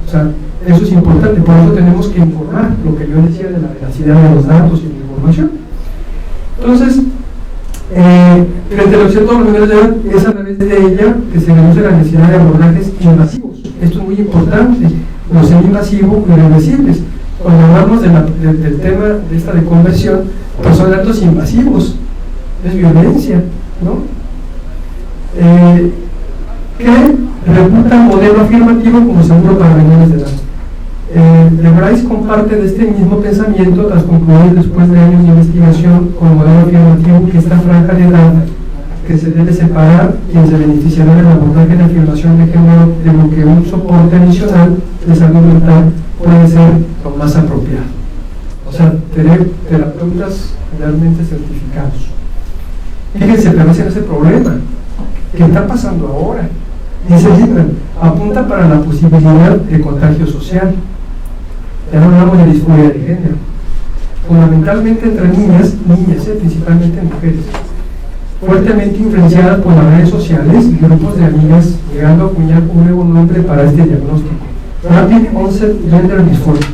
[SPEAKER 4] O sea, eso es importante, por eso tenemos que informar lo que yo decía de la veracidad de los datos y la información. Entonces, frente a la opción de los menores de edad, es a través de ella que se reduce la necesidad de abordajes invasivos. Esto es muy importante, no ser invasivo y irreversibles. Cuando hablamos del tema de esta de conversión, pues son actos invasivos, es violencia, ¿no? Que reputa el modelo afirmativo como seguro para menores de edad. De Bryce comparte de este mismo pensamiento tras concluir después de años de investigación con el modelo afirmativo que esta franja de edad que se debe separar quien se beneficiará del abordaje de afirmación de género de lo que un soporte adicional de salud mental puede ser lo más apropiado. O sea, tener terapeutas realmente certificados. Fíjense, pero ese no es el problema. ¿Qué está pasando ahora? Dice Lindgren, apunta para la posibilidad de contagio social. Ya no hablamos de disforia de género. Fundamentalmente entre niñas, principalmente mujeres, fuertemente influenciadas por las redes sociales y grupos de amigas, llegando a acuñar un nuevo nombre para este diagnóstico: Rapid Onset Gender Dysphoria.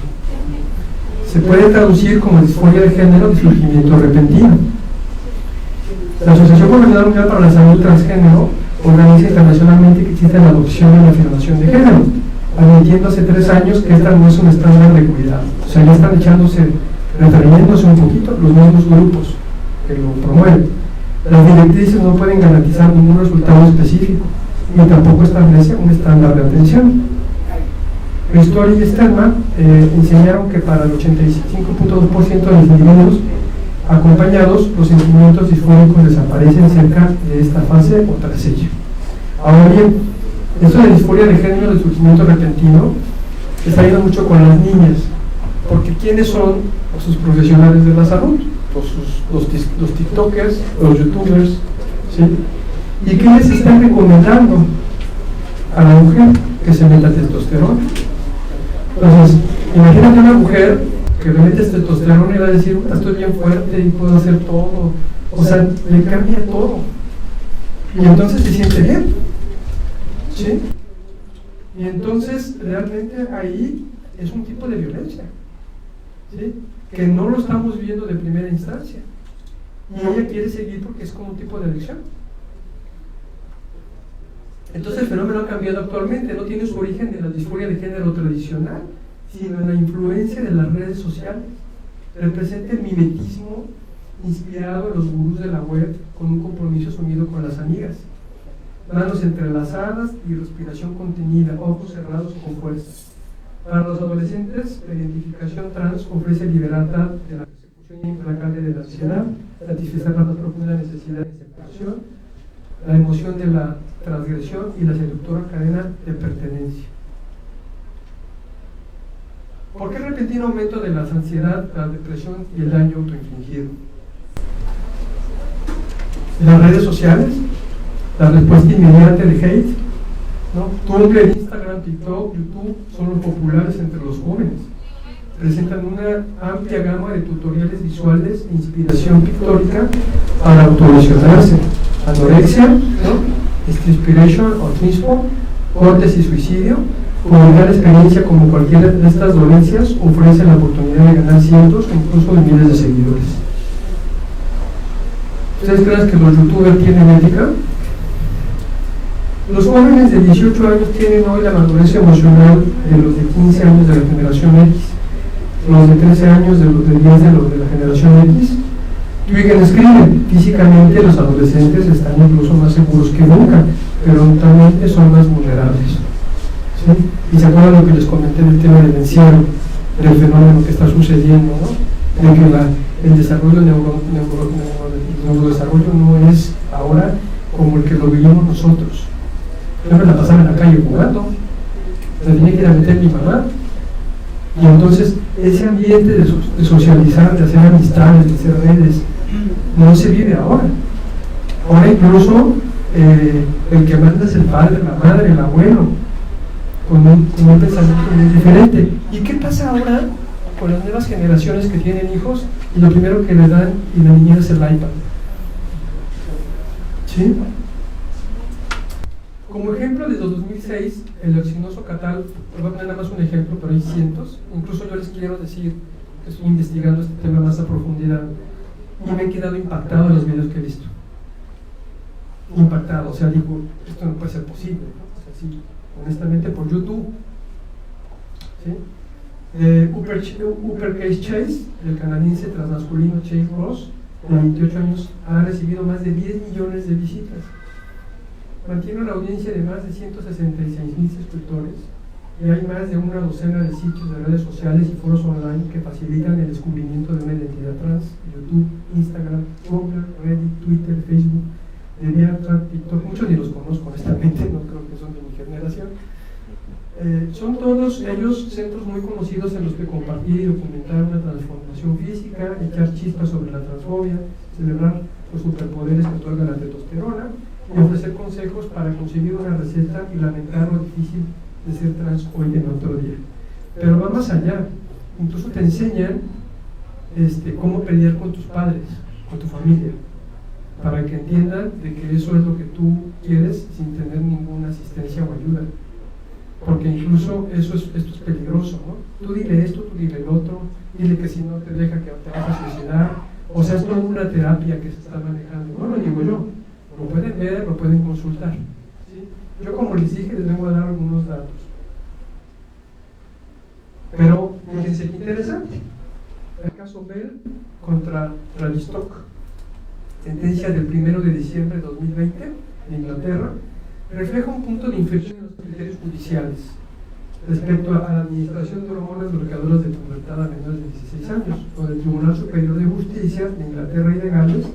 [SPEAKER 4] Se puede traducir como disforia de género de surgimiento repentino. La Asociación Coordinadora Mundial para la Salud Transgénero organiza internacionalmente que existe la adopción y la afirmación de género, admitiendo hace 3 años que esta no es un estándar de cuidado. O sea, ya están refiriéndose un poquito los mismos grupos que lo promueven. Las directrices no pueden garantizar ningún resultado específico, ni tampoco establece un estándar de atención. Story y Sternman enseñaron que para el 85.2% de los individuos acompañados, los sentimientos disfóricos desaparecen cerca de esta fase o tras ella. Ahora bien, esto de disforia de género de surgimiento repentino está yendo mucho con las niñas, porque ¿quiénes son sus profesionales de la salud? Los tiktokers, los youtubers, ¿sí? ¿Y qué les están recomendando a la mujer? Que se meta testosterona. Entonces, imagínate una mujer que le metes testosterona y va a decir, estoy bien fuerte y puedo hacer todo. O sea, le cambia todo. Y entonces se siente bien, ¿sí? Y entonces realmente ahí es un tipo de violencia, ¿sí? Que no lo estamos viendo de primera instancia. Y ella quiere seguir porque es como un tipo de adicción. Entonces el fenómeno ha cambiado actualmente, no tiene su origen en la disforia de género tradicional, sino en la influencia de las redes sociales. Representa el mimetismo inspirado en los gurús de la web con un compromiso asumido con las amigas. manos entrelazadas y respiración contenida, ojos cerrados con fuerza. Para los adolescentes, la identificación trans ofrece libertad de la persecución implacable de la ansiedad, satisfacer la más profunda necesidad de separación, la emoción de la transgresión y la seductora cadena de pertenencia. ¿Por qué repentino aumento de la ansiedad, la depresión y el daño autoinfligido? Las redes sociales, la respuesta inmediata de hate, ¿no? Tumblr, Instagram, TikTok, YouTube son los populares entre los jóvenes. Presentan una amplia gama de tutoriales visuales e inspiración pictórica para autolesionarse. Anorexia, ¿no? Inspiration o Inspo, cortes y suicidio. Publicar experiencia como cualquiera de estas dolencias ofrece la oportunidad de ganar cientos o incluso de miles de seguidores. ¿Ustedes creen que los youtubers tienen ética? Los jóvenes de 18 años tienen hoy la madurez emocional de los de 15 años de la generación X, los de 13 años de los de 10 de los de la generación X. Twiggen escribe, físicamente los adolescentes están incluso más seguros que nunca, pero mentalmente son más vulnerables. ¿Sí? Y se acuerdan lo que les comenté del tema del encierro, del fenómeno que está sucediendo, ¿no? De que el desarrollo neurodesarrollo no es ahora como el que lo vivimos nosotros. Yo me la pasaba en la calle jugando, me tenía que ir a meter mi mamá, y entonces ese ambiente de socializar, de hacer amistades, de hacer redes, no se vive ahora. Ahora incluso el que manda es el padre, la madre, el abuelo, con un pensamiento muy diferente. ¿Y qué pasa ahora con las nuevas generaciones que tienen hijos y lo primero que les dan y la niñera es el iPad? ¿Sí? Como ejemplo, desde 2006, el exitoso Catal, voy a poner nada más un ejemplo, pero hay cientos. Incluso yo les quiero decir que estoy investigando este tema más a profundidad y me he quedado impactado en los videos que he visto. Impactado, o sea, digo, esto no puede ser posible, ¿no? O sea, sí, honestamente, por YouTube. ¿Sí? Uppercase Chase, el canadiense transmasculino Chase Ross, de 28 años, ha recibido más de 10 millones de visitas. Mantiene una audiencia de más de 166,000 suscriptores y hay más de una docena de sitios de redes sociales y foros online que facilitan el descubrimiento de una identidad trans: YouTube, Instagram, Google, Reddit, Twitter, Facebook, DeviantArt, TikTok. Muchos ni los conozco, honestamente, no creo que son de mi generación. Son todos ellos centros muy conocidos en los que compartir y documentar una transformación física, echar chispas sobre la transfobia, celebrar los superpoderes que otorga la testosterona y ofrecer consejos para conseguir una receta y lamentar lo difícil de ser trans hoy en otro día. Pero va más allá, incluso te enseñan cómo pelear con tus padres, con tu familia, para que entiendan de que eso es lo que tú quieres sin tener ninguna asistencia o ayuda. Porque incluso esto es peligroso, ¿no? Tú dile esto, tú dile el otro, dile que si no te deja que te vas a suicidar. O sea, es toda una terapia que se está manejando. No lo digo yo, lo pueden ver, lo pueden consultar. ¿Sí? Yo, como les dije, les vengo a dar algunos datos. Pero, fíjense qué interesante. El caso Bell contra Tavistock, sentencia del 1 de diciembre de 2020 en Inglaterra, refleja un punto de inflexión en los criterios judiciales respecto a la administración de hormonas bloqueadoras de pubertad a menores de 16 años, donde el Tribunal Superior de Justicia de Inglaterra y de Gales,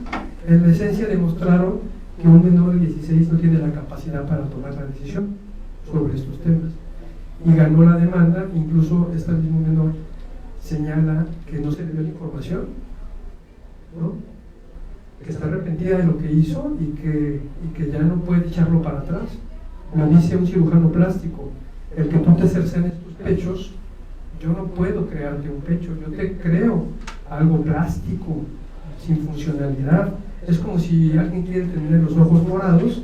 [SPEAKER 4] en la esencia, demostraron que un menor de 16 no tiene la capacidad para tomar la decisión sobre estos temas. Y ganó la demanda. Incluso este mismo menor señala que no se le dio la información, ¿no? Que está arrepentida de lo que hizo y que ya no puede echarlo para atrás. Como dice un cirujano plástico, el que tú te cercenes tus pechos, yo no puedo crearte un pecho, yo te creo algo plástico, sin funcionalidad. Es como si alguien quiere tener los ojos morados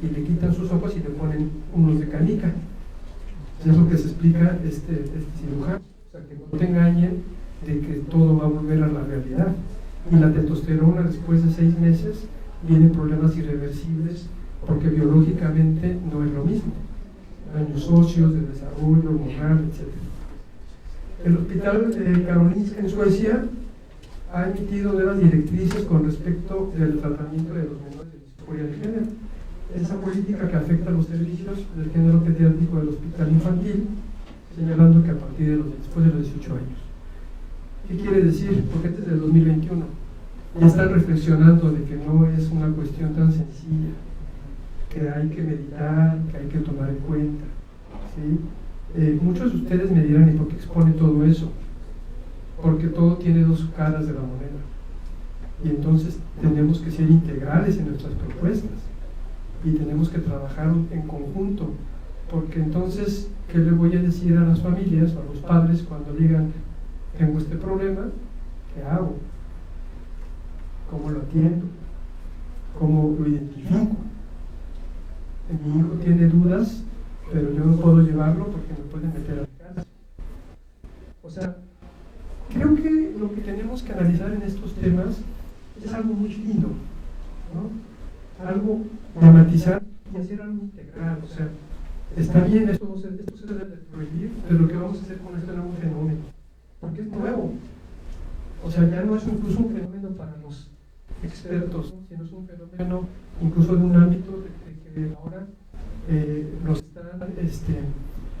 [SPEAKER 4] y le quitan sus ojos y le ponen unos de canica. Es lo que se explica este cirujano. O sea, que no te engañen de que todo va a volver a la realidad. Y la testosterona, después de 6 meses, vienen problemas irreversibles porque biológicamente no es lo mismo. Daños óseos, de desarrollo, hormonal, etc. El Hospital de Karolinska en Suecia ha emitido nuevas directrices con respecto del tratamiento de los menores de disforia de género. esa política que afecta a los servicios del género pediátrico del hospital infantil, señalando que a partir de después de los 18 años. ¿Qué quiere decir? Porque antes del 2021 ya están reflexionando de que no es una cuestión tan sencilla, que hay que meditar, que hay que tomar en cuenta, ¿sí? Muchos de ustedes me dirán, ¿y por qué expone todo eso? Porque todo tiene dos caras de la moneda, y entonces tenemos que ser integrales en nuestras propuestas y tenemos que trabajar en conjunto, porque entonces, ¿qué le voy a decir a las familias o a los padres cuando digan, tengo este problema, ¿qué hago? ¿Cómo lo atiendo? ¿Cómo lo identifico? Mi hijo tiene dudas, pero yo no puedo llevarlo porque me pueden meter a la casa. O sea, creo que lo que tenemos que analizar en estos temas es algo muy fino, ¿no? Algo dramatizar y hacer algo integral. O sea, está bien, esto se debe de prohibir, pero lo que vamos a hacer con este nuevo fenómeno, porque es nuevo. O sea, ya no es incluso un fenómeno para los expertos, sino es un fenómeno incluso de un ámbito de que ahora nos están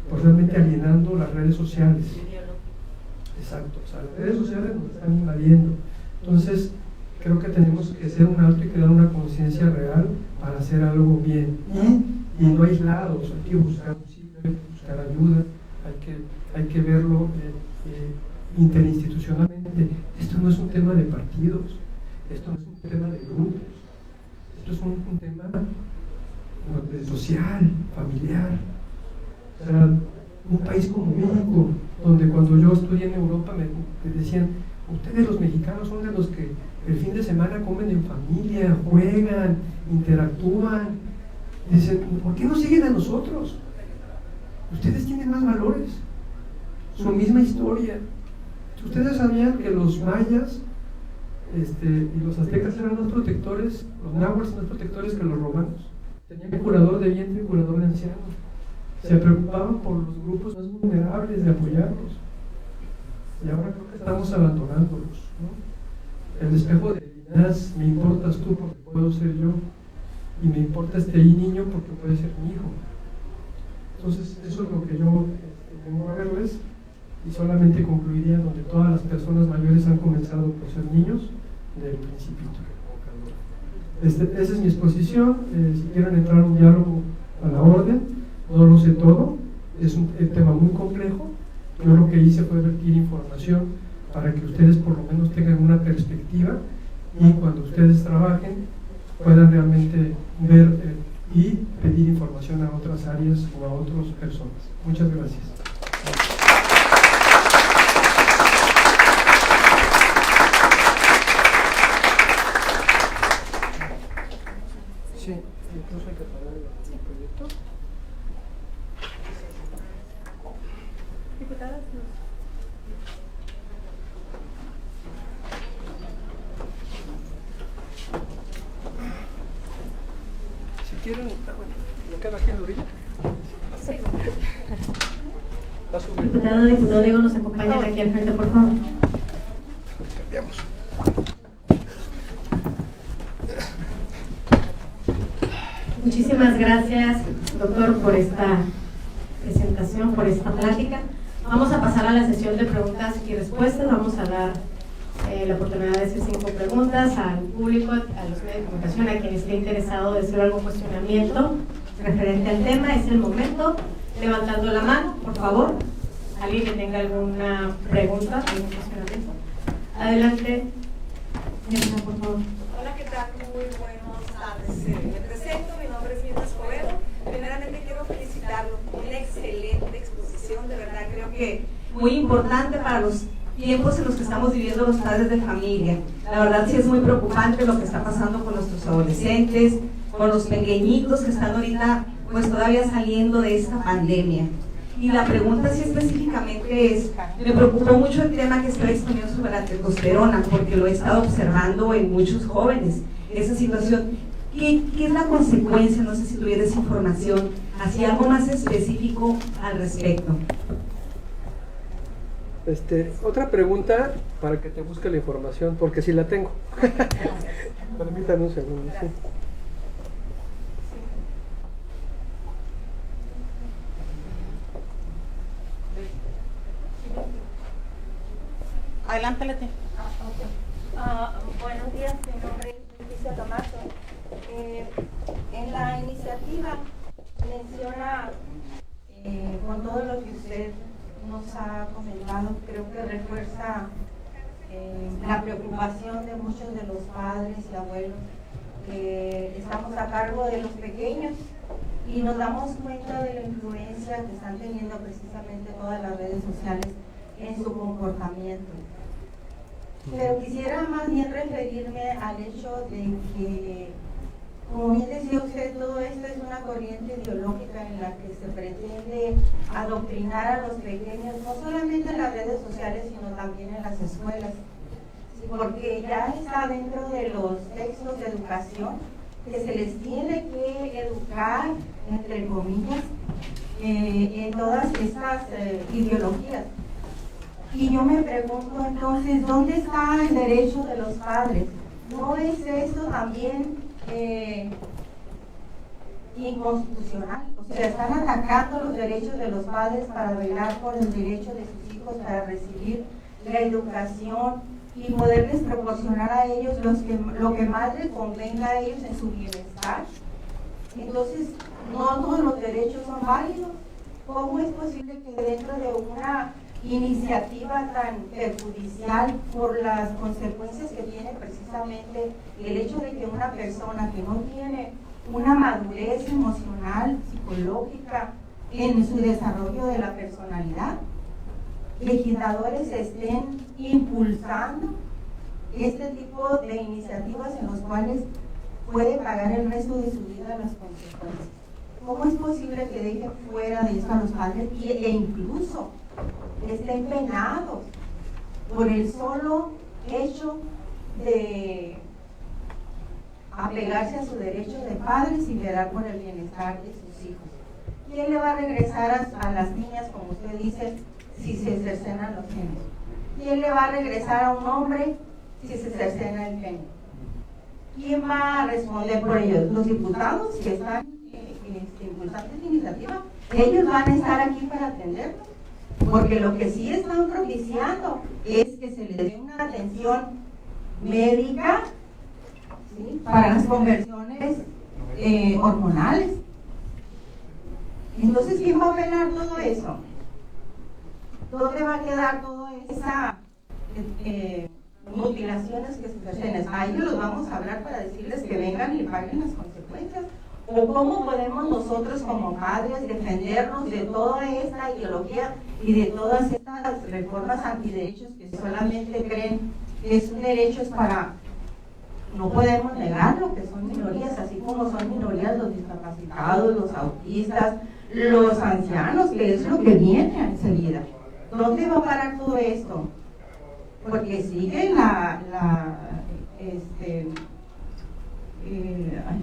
[SPEAKER 4] pues realmente alienando las redes sociales. Exacto, o sea, las redes sociales nos están invadiendo. Entonces, creo que tenemos que hacer un alto y crear una conciencia real para hacer algo bien. Y no aislados, hay que buscar un sitio, hay que buscar ayuda, hay que verlo interinstitucionalmente. Esto no es un tema de partidos, esto no es un tema de grupos, esto es un tema social, familiar. O sea, un país como México, donde cuando yo estudié en Europa me decían, ustedes los mexicanos son de los que el fin de semana comen en familia, juegan, interactúan. Y dicen, ¿por qué no siguen a nosotros? Ustedes tienen más valores, su misma historia. Ustedes sabían que los mayas y los aztecas eran más protectores, los náhuatl más protectores que los romanos. Tenían curador de vientre y curador de ancianos. Se preocupaban por los grupos más vulnerables, de apoyarlos. Y ahora creo que estamos abandonándolos, ¿no? El espejo de Linás, me importas tú porque puedo ser yo, y me importa este niño porque puede ser mi hijo. Entonces, eso es lo que yo vengo a verles, y solamente concluiría donde todas las personas mayores han comenzado por ser niños del principito. Esa es mi exposición. Si quieren entrar a un diálogo, a la orden. No lo sé todo, es un tema muy complejo. Yo lo que hice fue vertir información para que ustedes por lo menos tengan una perspectiva, y cuando ustedes trabajen puedan realmente ver y pedir información a otras áreas o a otras personas. Muchas gracias. Sí, incluso hay que pagar el proyecto.
[SPEAKER 5] Diputadas,
[SPEAKER 4] Si quieren, bueno, ¿me queda aquí en la orilla?
[SPEAKER 5] sí.
[SPEAKER 1] Diputado Diego, nos acompañan aquí al frente, por favor.
[SPEAKER 4] Cambiamos.
[SPEAKER 1] Muchísimas gracias, doctor, por esta presentación, por esta plática. Vamos a pasar a la sesión de preguntas y respuestas. Vamos a dar la oportunidad de hacer 5 preguntas al público, a los medios de comunicación, a quien esté interesado de hacer algún cuestionamiento referente al tema. Es el momento, levantando la mano, por favor. ¿Alguien que tenga alguna pregunta, algún cuestionamiento? Adelante, por favor.
[SPEAKER 6] Hola, ¿qué tal? Muy buenas tardes. Me presento, mi nombre es Mirta Escobedo. Primeramente quiero felicitarlo, una excelente exposición, de verdad creo que muy importante para los tiempos en los que estamos viviendo los padres de familia. La verdad sí es muy preocupante lo que está pasando con nuestros adolescentes, con los pequeñitos que están ahorita pues todavía saliendo de esta pandemia. Y la pregunta sí específicamente es, me preocupó mucho el tema que estoy exponiendo sobre la testosterona, porque lo he estado observando en muchos jóvenes, esa situación. ¿Qué es la consecuencia? No sé si tuvieras información, así algo más específico al respecto.
[SPEAKER 4] Otra pregunta para que te busque la información, porque sí la tengo. Permítame un segundo. ¿Sí?
[SPEAKER 2] Adelante, Leti.
[SPEAKER 7] Buenos días, mi nombre es Leticia Camacho. En la iniciativa menciona, con todo lo que usted nos ha comentado, creo que refuerza la preocupación de muchos de los padres y abuelos que estamos a cargo de los pequeños y nos damos cuenta de la influencia que están teniendo precisamente todas las redes sociales en su comportamiento. Pero quisiera más bien referirme al hecho de que, como bien decía usted, todo esto es una corriente ideológica en la que se pretende adoctrinar a los pequeños, no solamente en las redes sociales, sino también en las escuelas, porque ya está dentro de los textos de educación que se les tiene que educar, entre comillas, en todas estas ideologías. Y yo me pregunto entonces, ¿dónde está el derecho de los padres? ¿No es esto también inconstitucional? O sea, están atacando los derechos de los padres para velar por el derecho de sus hijos para recibir la educación y poderles proporcionar a ellos lo que más les convenga a ellos en su bienestar. Entonces, no todos los derechos son válidos. ¿Cómo es posible que dentro de una iniciativa tan perjudicial por las consecuencias que tiene precisamente el hecho de que una persona que no tiene una madurez emocional, psicológica en su desarrollo de la personalidad, legisladores estén impulsando este tipo de iniciativas en los cuales puede pagar el resto de su vida las consecuencias? ¿Cómo es posible que dejen fuera de esto a los padres e incluso estén penados por el solo hecho de apegarse a su derecho de padres y velar por el bienestar de sus hijos? ¿Quién le va a regresar a las niñas, como usted dice, si se cercenan los genes? ¿Quién le va a regresar a un hombre si se cercena el género? ¿Quién va a responder por ellos? Los diputados que están impulsando esta iniciativa, ellos van a estar aquí para atenderlo, porque lo que sí están propiciando es que se les dé una atención médica, ¿sí?, para las conversiones hormonales. Entonces, ¿quién va a velar todo eso? ¿Dónde va a quedar toda esa mutilaciones que se pertenecen? A ellos los vamos a hablar para decirles que vengan y paguen las consecuencias. ¿O cómo podemos nosotros como padres defendernos de toda esta ideología y de todas estas reformas antiderechos que solamente creen que es un derecho para... No podemos negarlo, que son minorías, así como son minorías los discapacitados, los autistas, los ancianos, que es lo que viene enseguida. ¿Dónde va a parar todo esto? Porque sigue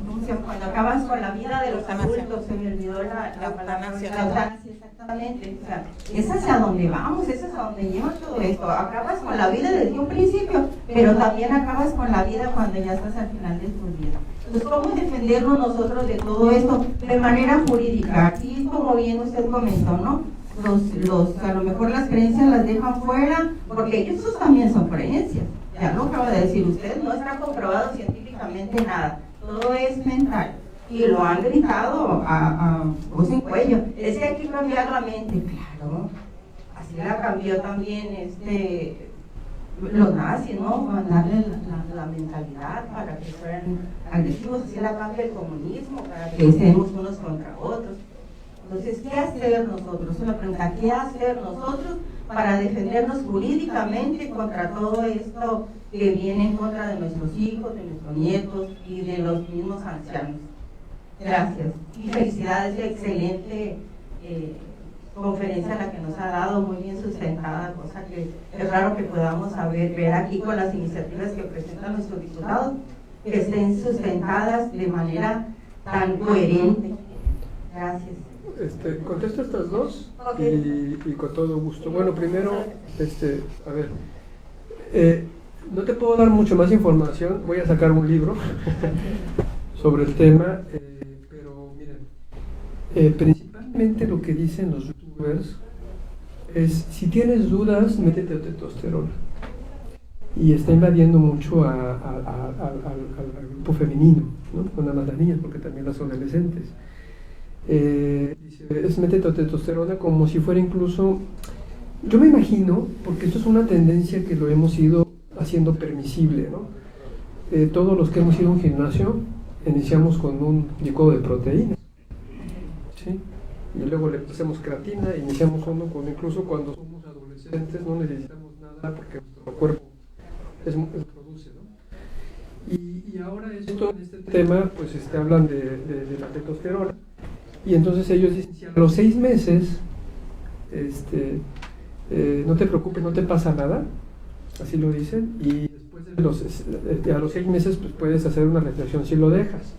[SPEAKER 7] ¿cómo se llama? Cuando acabas con la vida de los adultos, se me olvidó la eutanasia, exactamente. O sea, es hacia donde vamos, es hacia donde lleva todo esto. Acabas con la vida desde un principio, pero también acabas con la vida cuando ya estás al final de tu vida. Entonces, ¿cómo defendernos nosotros de todo esto de manera jurídica? Aquí, como bien usted comentó, ¿no? A lo mejor las creencias las dejan fuera, porque ellos también son creencias. Ya lo acaba de decir usted, no está comprobado científicamente nada, todo es mental. Y lo han gritado a voz en cuello. Es que hay que cambiar la mente, claro. Así la cambió también los nazis, ¿no? Mandarle la mentalidad para que fueran agresivos. Así la cambia el comunismo, para que estemos unos contra otros. Entonces, ¿qué hacer nosotros? Es la pregunta, ¿qué hacer nosotros para defendernos jurídicamente contra todo esto que viene en contra de nuestros hijos, de nuestros nietos y de los mismos ancianos? Gracias. Y felicidades, excelente conferencia la que nos ha dado, muy bien sustentada, cosa que es raro que podamos ver aquí con las iniciativas que presentan nuestros diputados, que estén sustentadas de manera tan coherente. Gracias.
[SPEAKER 4] Contesto estas dos y con todo gusto. Bueno, primero, a ver, no te puedo dar mucho más información, voy a sacar un libro sobre el tema, pero miren, principalmente lo que dicen los youtubers es, si tienes dudas, métete testosterona. y está invadiendo mucho al grupo femenino, ¿no? No nada más las niñas, porque también las adolescentes. Dice, es método de testosterona como si fuera incluso, yo me imagino, porque esto es una tendencia que lo hemos ido haciendo permisible, ¿no? Todos los que hemos ido a un gimnasio iniciamos con un licuado de proteínas, ¿sí? Y luego le hacemos creatina, iniciamos uno con, incluso cuando somos adolescentes no necesitamos nada porque nuestro cuerpo produce, ¿no? Y ahora esto, en este tema, pues hablan de la testosterona, y entonces ellos dicen, si a los 6 meses, no te preocupes, no te pasa nada, así lo dicen, y después a los 6 meses pues puedes hacer una reflexión si lo dejas.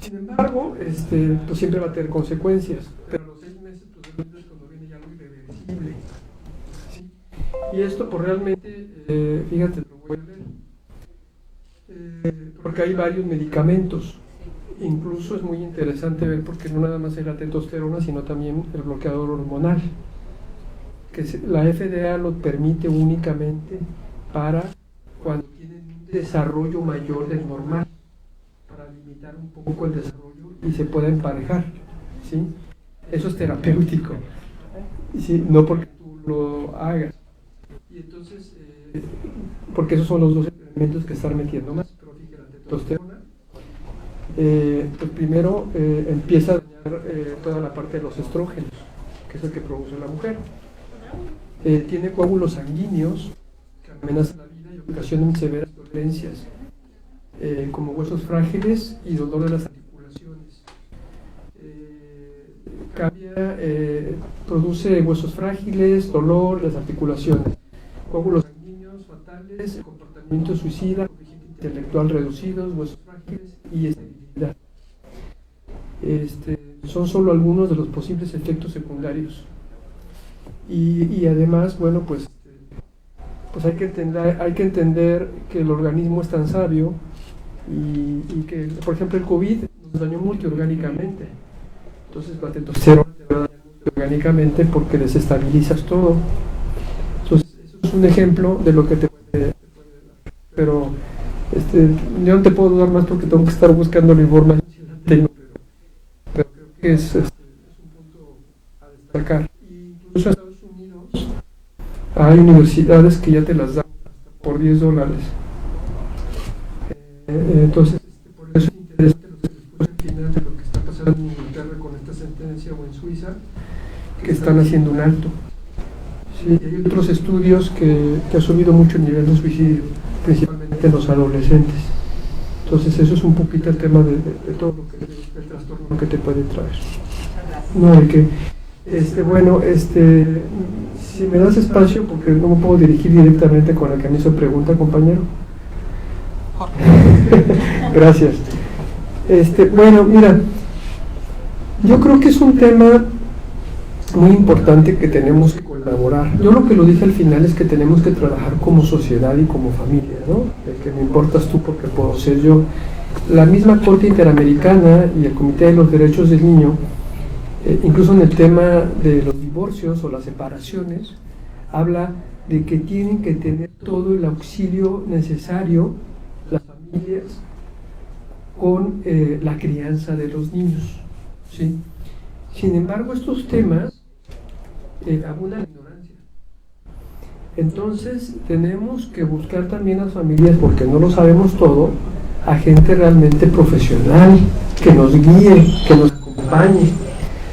[SPEAKER 4] Sin embargo, pues siempre va a tener consecuencias, pero a los 6 meses pues es cuando viene ya algo irreversible, ¿sí? Y esto pues realmente, fíjate, lo voy a ver, porque hay varios medicamentos. Incluso es muy interesante ver porque no nada más es la testosterona, sino también el bloqueador hormonal, que la FDA lo permite únicamente para cuando tienen un desarrollo mayor del normal, para limitar un poco el desarrollo y se pueda emparejar, ¿sí? Eso es terapéutico, ¿sí? No porque tú lo hagas. Y entonces, porque esos son los 2 elementos que están metiendo más, pero fíjate, la testosterona, pues primero empieza a dañar toda la parte de los estrógenos, que es el que produce la mujer. Tiene coágulos sanguíneos que amenazan la vida y ocasionan severas dolencias, como huesos frágiles y dolor de las articulaciones. Produce huesos frágiles, dolor de las articulaciones, coágulos sanguíneos fatales, comportamiento suicida, coeficiente intelectual reducidos, huesos frágiles y esterilidad. Son solo algunos de los posibles efectos secundarios. Y además, bueno, pues hay que entender que el organismo es tan sabio y que, por ejemplo, el COVID nos dañó multiorgánicamente. Entonces la testosterona te va a dañar multiorgánicamente porque desestabilizas todo. Entonces eso es un ejemplo de lo que te puede dar. Pero yo no te puedo dar más porque tengo que estar buscando la información, pero creo que es un punto a destacar. Incluso en Estados Unidos hay universidades que ya te las dan por $10. Entonces, por eso es interesante lo que después al final de lo que está pasando en Inglaterra con esta sentencia o en Suiza, que están haciendo un alto. Sí, y hay otros estudios que ha subido mucho el nivel de suicidio, principalmente en los adolescentes. Entonces, eso es un poquito el tema de todo lo que el trastorno que te puede traer. No hay que. Bueno, si me das espacio, porque no me puedo dirigir directamente con el que me hizo pregunta, compañero. Gracias. Bueno, mira, yo creo que es un tema muy importante que tenemos que colaborar. Yo lo que lo dije al final es que tenemos que trabajar como sociedad y como familia, ¿no? El que me importas tú porque puedo ser yo. La misma Corte Interamericana y el Comité de los Derechos del Niño, incluso en el tema de los divorcios o las separaciones, habla de que tienen que tener todo el auxilio necesario las familias con la crianza de los niños, ¿sí? Sin embargo, estos temas abundan la ignorancia. Entonces tenemos que buscar también a las familias, porque no lo sabemos todo, a gente realmente profesional que nos guíe, que nos acompañe.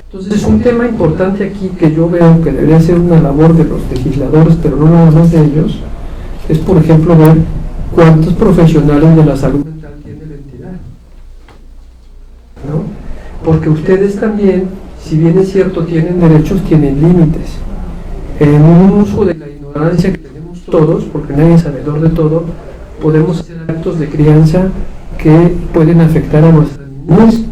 [SPEAKER 4] Entonces es un tema importante aquí que yo veo que debería ser una labor de los legisladores, pero no nada más de ellos, es por ejemplo ver cuántos profesionales de la salud mental tiene la entidad, ¿no? Porque ustedes también, si bien es cierto, tienen derechos, tienen límites. En un uso de la ignorancia que tenemos todos, porque nadie es sabedor de todo, podemos hacer actos de crianza que pueden afectar a nuestras niñas,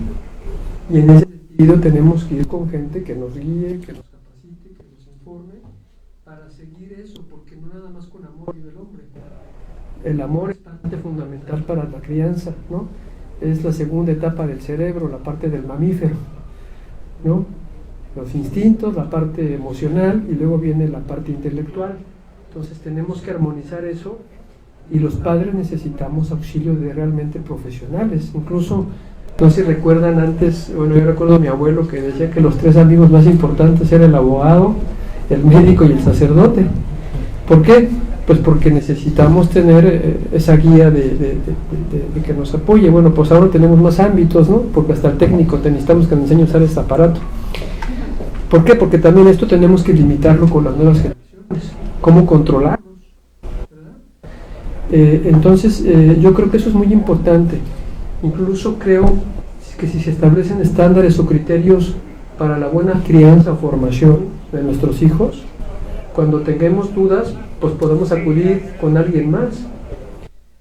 [SPEAKER 4] y en ese sentido tenemos que ir con gente que nos guíe, que nos capacite, que nos informe, para seguir eso, porque no nada más con amor vive el hombre. El amor es parte fundamental para la crianza, ¿no? Es la segunda etapa del cerebro, la parte del mamífero, ¿no? Los instintos, la parte emocional, y luego viene la parte intelectual. Entonces tenemos que armonizar eso, y los padres necesitamos auxilio de realmente profesionales. Incluso, no sé si recuerdan antes, bueno, yo recuerdo a mi abuelo que decía que los 3 amigos más importantes eran el abogado, el médico y el sacerdote. ¿Por qué? Pues porque necesitamos tener esa guía de que nos apoye. Bueno, pues ahora tenemos más ámbitos, ¿no? Porque hasta el técnico necesitamos que nos enseñe a usar este aparato. ¿Por qué? Porque también esto tenemos que limitarlo con las nuevas generaciones. ¿Cómo controlarlos? Entonces, yo creo que eso es muy importante. Incluso creo que si se establecen estándares o criterios para la buena crianza o formación de nuestros hijos, cuando tengamos dudas, pues podemos acudir con alguien más.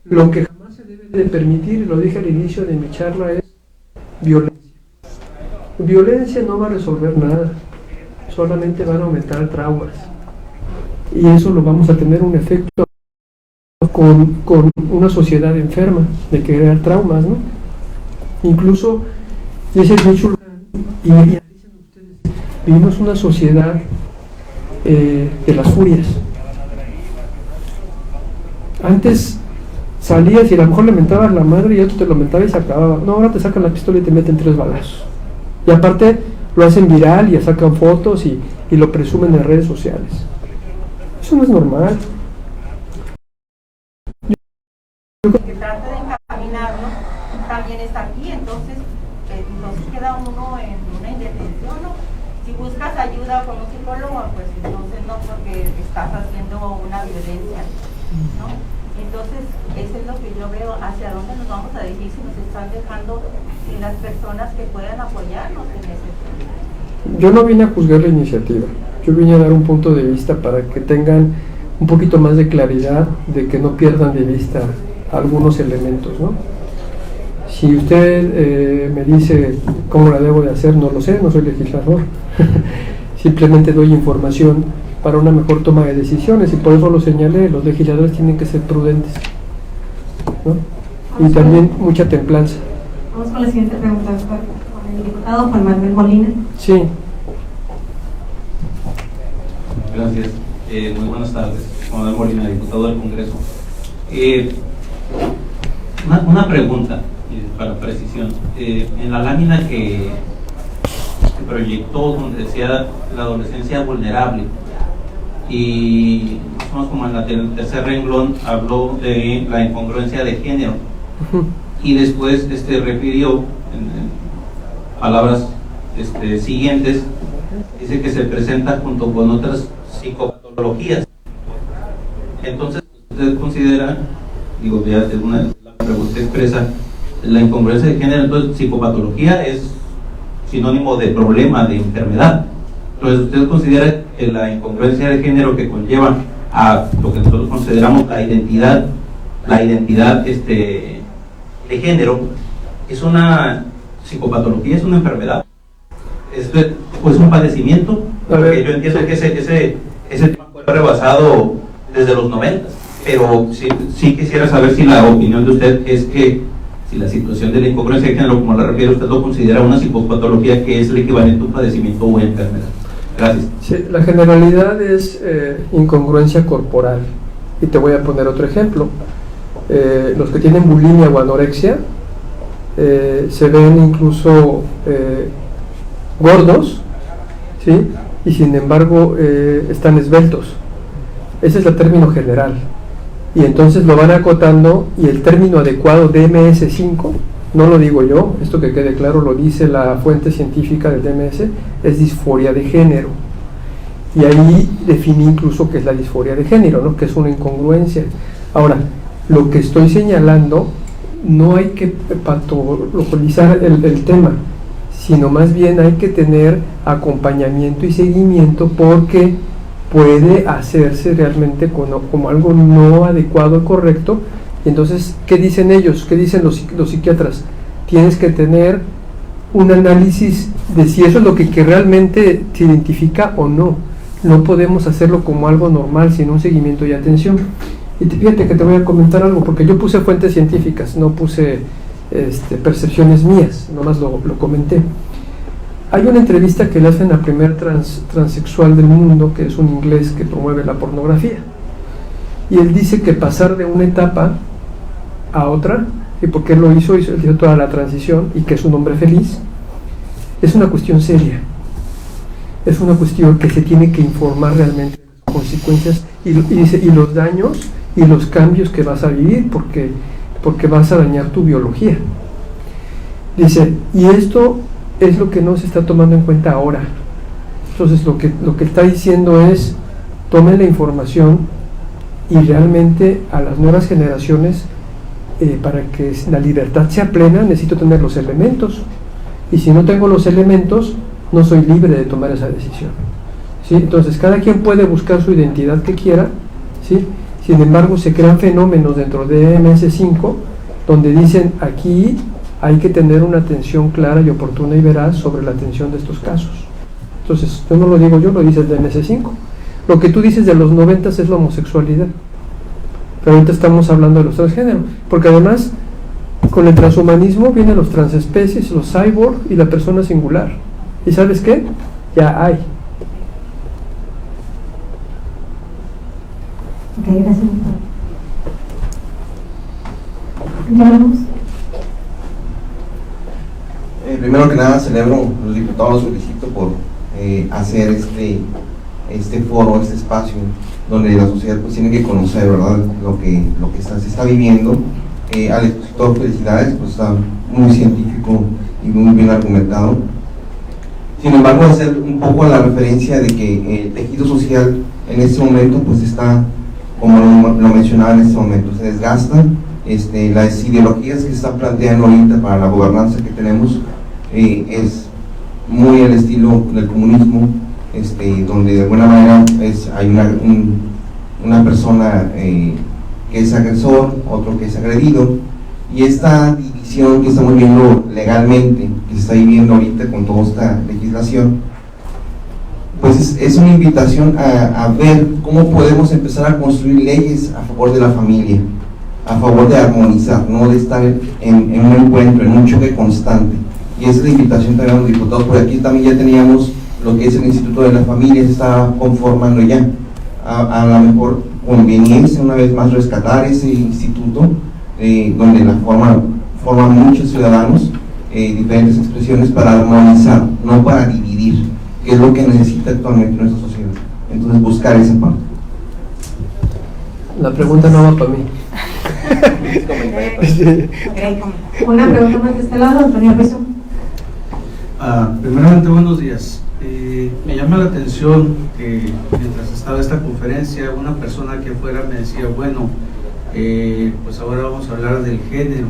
[SPEAKER 4] Lo que jamás se debe de permitir, y lo dije al inicio de mi charla, es violencia. Violencia no va a resolver nada, solamente van a aumentar traumas. Y eso lo vamos a tener un efecto con una sociedad enferma de crear traumas, ¿no? Incluso, dice Mitchell, y dicen ustedes, vivimos una sociedad de las furias. Antes salías y a lo mejor le mentabas la madre y otro te lo mentaba y se acababa. No, ahora te sacan la pistola y te meten 3 balazos. Y aparte lo hacen viral y sacan fotos y lo presumen en redes sociales. Eso no es normal.
[SPEAKER 7] Que trata de encaminarnos, también está aquí, entonces queda uno en una indefensión, ¿no? Si buscas ayuda con un psicólogo, pues entonces no, porque estás haciendo una violencia, ¿no? Entonces, eso es lo que yo veo, hacia dónde nos vamos a dirigir si nos están dejando sin las personas que puedan apoyarnos en ese tema.
[SPEAKER 4] Yo no vine a juzgar la iniciativa, yo vine a dar un punto de vista para que tengan un poquito más de claridad, de que no pierdan de vista algunos elementos, ¿no? Si usted me dice cómo la debo de hacer, no lo sé, no soy legislador. Simplemente doy información para una mejor toma de decisiones, y por eso lo señalé, los legisladores tienen que ser prudentes, ¿no? Y también mucha templanza.
[SPEAKER 1] Vamos con la siguiente pregunta, con el diputado Juan Manuel Molina.
[SPEAKER 4] Sí.
[SPEAKER 8] Gracias. Muy buenas tardes. Juan Manuel Molina, diputado del Congreso. Una pregunta para precisión. En la lámina que proyectó, donde decía la adolescencia vulnerable, y somos como en el tercer renglón habló de la incongruencia de género, y después refirió en palabras siguientes, dice que se presenta junto con otras psicopatologías. Entonces, ¿usted considera, digo, ya es una pregunta expresa, la incongruencia de género, entonces psicopatología es sinónimo de problema, de enfermedad? Entonces, ¿usted considera que la incongruencia de género que conlleva a lo que nosotros consideramos la identidad de género es una psicopatología, es una enfermedad? ¿Es pues un padecimiento? Porque yo entiendo que ese tema fue rebasado desde los 90, pero sí quisiera saber si la opinión de usted es que si la situación de la incongruencia de género, como la refiere usted, lo considera una psicopatología, que es el equivalente a un padecimiento o enfermedad. Gracias. Sí, la generalidad es incongruencia corporal. Y te voy a poner otro ejemplo. Los que tienen bulimia o anorexia se ven incluso gordos, ¿sí? Y sin embargo están esbeltos. Ese es el término general. Y entonces lo van acotando, y el término adecuado DMS-5, no lo digo yo, esto que quede claro, lo dice la fuente científica del DMS, es disforia de género. Y ahí define incluso qué es la disforia de género, ¿no? Que es una incongruencia. Ahora, lo que estoy señalando, no hay que patologizar el tema, sino más bien hay que tener acompañamiento y seguimiento, porque puede hacerse realmente como algo no adecuado o correcto. Y entonces, ¿qué dicen ellos? ¿Qué dicen los psiquiatras? Tienes que tener un análisis de si eso es lo que realmente se identifica o no. No podemos hacerlo como algo normal sin un seguimiento y atención. Y fíjate que te voy a comentar algo, porque yo puse fuentes científicas, no puse percepciones mías, nomás lo comenté. Hay una entrevista que le hacen a primer transexual del mundo, que es un inglés que promueve la pornografía, Y él dice que pasar de una etapa a otra, y porque él lo hizo, él hizo toda la transición, y que es un hombre feliz, es una cuestión seria. Es una cuestión que se tiene que informar realmente de las consecuencias y los daños y los cambios que vas a vivir, porque vas a dañar tu biología. Dice, y esto es lo que no se está tomando en cuenta ahora. Entonces lo que está diciendo es, tomen la información y realmente a las nuevas generaciones, para que la libertad sea plena, necesito tener los elementos, y si no tengo los elementos, no soy libre de tomar esa decisión, ¿sí? Entonces cada quien puede buscar su identidad que quiera, ¿sí? Sin embargo se crean fenómenos dentro de MS5 donde dicen, aquí hay que tener una atención clara y oportuna y veraz sobre la atención de estos casos. Entonces, yo no lo digo yo, lo dice el DMS5. Lo que tú dices de los 90 es la homosexualidad, pero ahorita estamos hablando de los transgéneros, porque además con el transhumanismo vienen los transespecies, los cyborg y la persona singular. ¿Y sabes qué? Ya hay.
[SPEAKER 1] Ok, gracias. ¿Ya vamos?
[SPEAKER 9] Primero que nada celebro, los diputados felicito por hacer este foro, este espacio donde la sociedad pues tiene que conocer, ¿verdad?, lo que se está viviendo. Al expositor, felicidades, pues está muy científico y muy bien argumentado. Sin embargo, hacer un poco la referencia de que el tejido social en este momento pues está, como lo mencionaba en este momento, se desgasta. Las ideologías que se están planteando ahorita para la gobernanza que tenemos es muy el estilo del comunismo, donde de alguna manera hay una persona que es agresor, otro que es agredido, y esta división que estamos viendo legalmente, que se está viviendo ahorita con toda esta legislación, pues es una invitación a ver cómo podemos empezar a construir leyes a favor de la familia, a favor de armonizar, no de estar en un encuentro, en un choque constante. Y esa es la invitación también a los diputados. Por aquí también ya teníamos lo que es el Instituto de la Familia, se está conformando ya. A lo mejor conveniencia una vez más rescatar ese instituto, donde la forman muchos ciudadanos, diferentes expresiones, para armonizar, no para dividir, que es lo que necesita actualmente nuestra sociedad. Entonces buscar esa parte.
[SPEAKER 8] La pregunta no va para mí.
[SPEAKER 1] Una pregunta más de este lado, Antonio Rizzo.
[SPEAKER 10] Primeramente, buenos días. Me llama la atención que mientras estaba esta conferencia, una persona que afuera me decía, bueno, pues ahora vamos a hablar del género.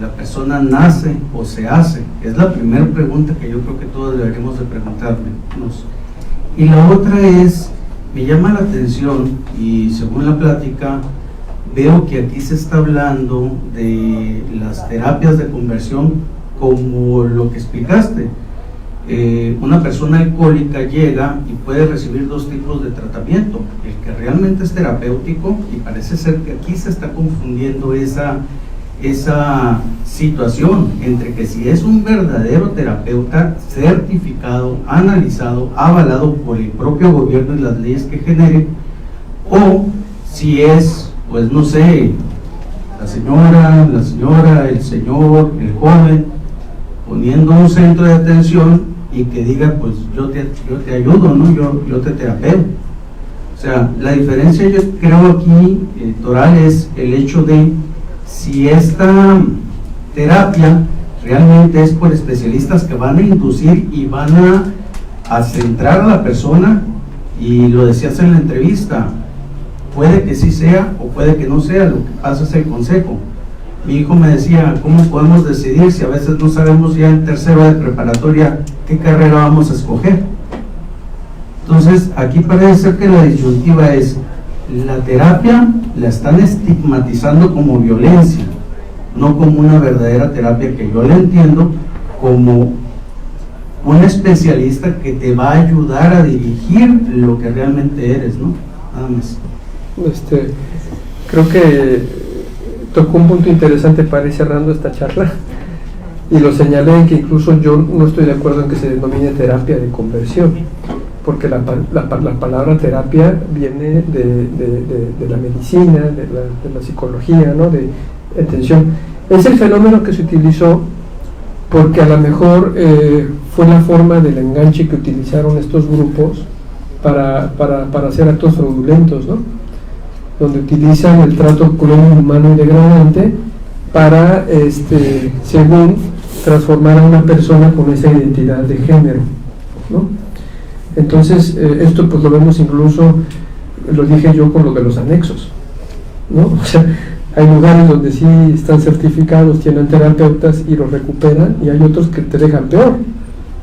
[SPEAKER 10] ¿La persona nace o se hace? Es la primera pregunta que yo creo que todos deberíamos de preguntarnos. Y la otra es, me llama la atención, y según la plática, veo que aquí se está hablando de las terapias de conversión como lo que explicaste. Una persona alcohólica llega y puede recibir dos tipos de tratamiento, el que realmente es terapéutico, y parece ser que aquí se está confundiendo esa situación entre que si es un verdadero terapeuta certificado, analizado, avalado por el propio gobierno y las leyes que genere, o si es, pues no sé, la señora, el señor, el joven, poniendo un centro de atención y que diga, pues yo te ayudo, ¿no? Yo te terapeo. O sea, la diferencia yo creo aquí, Toral, es el hecho de si esta terapia realmente es por especialistas que van a inducir y van a centrar a la persona, y lo decías en la entrevista, puede que sí sea o puede que no sea, lo que pasa es el consejo. Mi hijo me decía, ¿cómo podemos decidir si a veces no sabemos ya en tercero de preparatoria qué carrera vamos a escoger? Entonces, aquí parece ser que la disyuntiva es, la terapia la están estigmatizando como violencia, no como una verdadera terapia que yo la entiendo como un especialista que te va a ayudar a dirigir lo que realmente eres, ¿no? Nada más.
[SPEAKER 8] Creo que tocó un punto interesante para ir cerrando esta charla, y lo señalé en que incluso yo no estoy de acuerdo en que se denomine terapia de conversión. porque la palabra terapia viene de la medicina, de la psicología, ¿no? De atención. Es el fenómeno que se utilizó porque a lo mejor fue la forma del enganche que utilizaron estos grupos para hacer actos fraudulentos, ¿no? Donde utilizan el trato cruel, inhumano y degradante para, según, transformar a una persona con esa identidad de género, ¿no? Entonces, esto pues lo vemos incluso, lo dije yo con lo de los anexos, ¿no? O sea, hay lugares donde sí están certificados, tienen terapeutas y los recuperan, y hay otros que te dejan peor,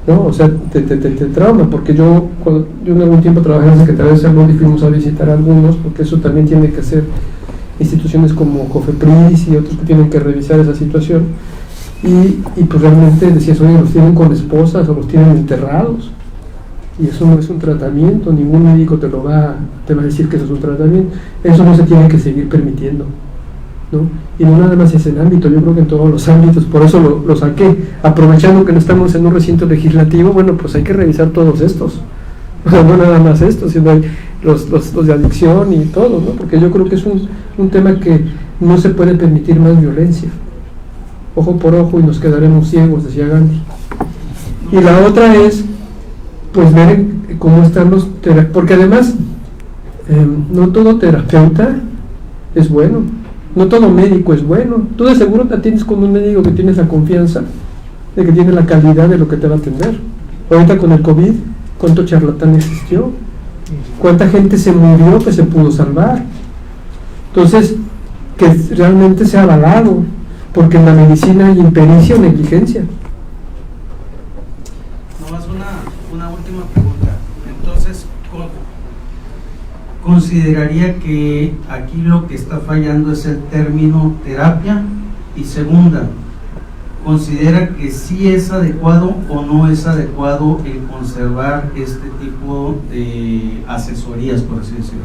[SPEAKER 8] ¿no? O sea, te trauma, porque yo en algún tiempo trabajé en la Secretaría de Salud y fuimos a visitar algunos, porque eso también tiene que hacer instituciones como COFEPRIS y otros que tienen que revisar esa situación, y pues realmente decías, oye, los tienen con esposas o los tienen enterrados, y eso no es un tratamiento, ningún médico te va a decir que eso es un tratamiento, eso no se tiene que seguir permitiendo, ¿no? Y no nada más es el ámbito, yo creo que en todos los ámbitos, por eso lo saqué, aprovechando que no estamos en un recinto legislativo, bueno, pues hay que revisar todos estos, o sea, no nada más estos, sino hay los de adicción y todo, ¿no? Porque yo creo que es un tema que no se puede permitir más violencia, ojo por ojo y nos quedaremos ciegos, decía Gandhi. Y la otra es, pues ver cómo están los terapeutas, porque además no todo terapeuta es bueno, no todo médico es bueno. Tú de seguro te atiendes con un médico que tienes la confianza de que tiene la calidad de lo que te va a atender. Ahorita con el COVID, ¿cuánto charlatán existió? ¿Cuánta gente se murió que se pudo salvar? Entonces, que realmente sea avalado, porque en la medicina hay impericia o negligencia.
[SPEAKER 10] Una última pregunta. Entonces, consideraría que aquí lo que está fallando es el término terapia. Y segunda, ¿considera que sí es adecuado o no es adecuado el conservar este tipo de asesorías, por así decirlo?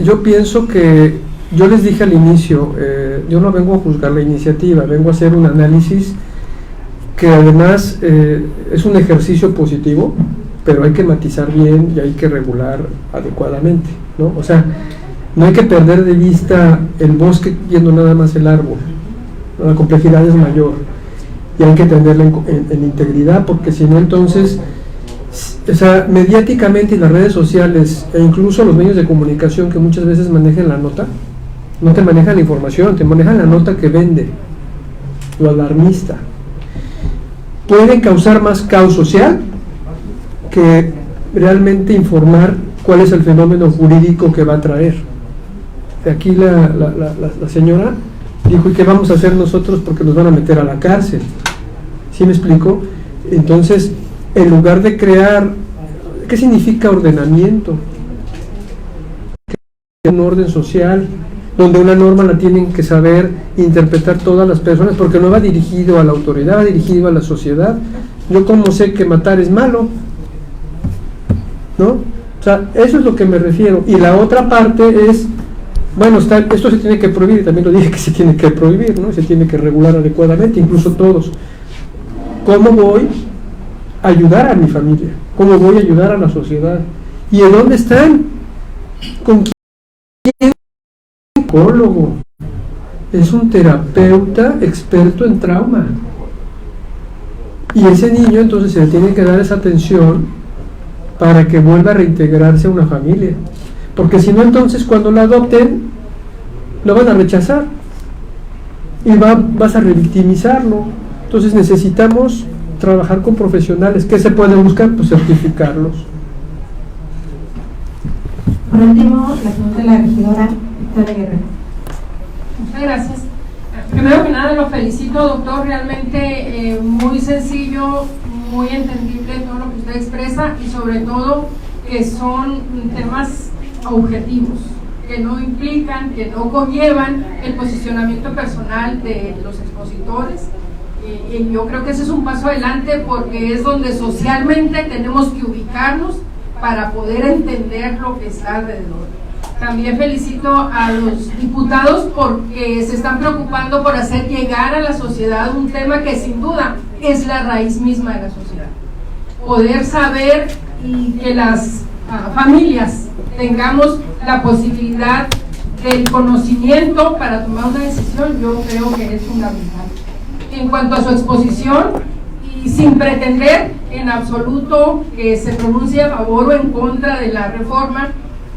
[SPEAKER 8] Yo pienso que, yo les dije al inicio, yo no vengo a juzgar la iniciativa, vengo a hacer un análisis que además es un ejercicio positivo, pero hay que matizar bien y hay que regular adecuadamente, ¿no? O sea, no hay que perder de vista el bosque viendo nada más el árbol, ¿no? La complejidad es mayor y hay que tenerla en integridad, porque si no, entonces, o sea, mediáticamente y las redes sociales e incluso los medios de comunicación que muchas veces manejan la nota, no te manejan la información, te manejan la nota que vende, lo alarmista. Puede causar más caos social que realmente informar cuál es el fenómeno jurídico que va a traer. Aquí la señora dijo, ¿y qué vamos a hacer nosotros porque nos van a meter a la cárcel? ¿Sí me explico? Entonces, en lugar de crear, ¿qué significa ordenamiento? Un orden social, donde una norma la tienen que saber interpretar todas las personas, porque no va dirigido a la autoridad, va dirigido a la sociedad. Yo como sé que matar es malo, ¿no? O sea, eso es lo que me refiero. Y la otra parte es, bueno, esto se tiene que prohibir, también lo dije que se tiene que prohibir, ¿no? Se tiene que regular adecuadamente, incluso todos. ¿Cómo voy a ayudar a mi familia? ¿Cómo voy a ayudar a la sociedad? ¿Y en dónde están? ¿Con quién? Psicólogo, es un terapeuta experto en trauma, y ese niño entonces se le tiene que dar esa atención para que vuelva a reintegrarse a una familia, porque si no, entonces cuando lo adopten lo van a rechazar y vas a revictimizarlo. Entonces necesitamos trabajar con profesionales. ¿Qué se puede buscar? Pues certificarlos.
[SPEAKER 1] Por último, la pregunta de la regidora Victoria Guerrero.
[SPEAKER 11] Muchas gracias. Primero que nada lo felicito, doctor, realmente muy sencillo, muy entendible todo lo que usted expresa, y sobre todo que son temas objetivos, que no implican, que no conllevan el posicionamiento personal de los expositores. Y yo creo que ese es un paso adelante, porque es donde socialmente tenemos que ubicarnos para poder entender lo que está alrededor. También felicito a los diputados porque se están preocupando por hacer llegar a la sociedad un tema que sin duda es la raíz misma de la sociedad. poder saber y que las familias tengamos la posibilidad del conocimiento para tomar una decisión, yo creo que es fundamental. En cuanto a su exposición, y sin pretender en absoluto que se pronuncie a favor o en contra de la reforma,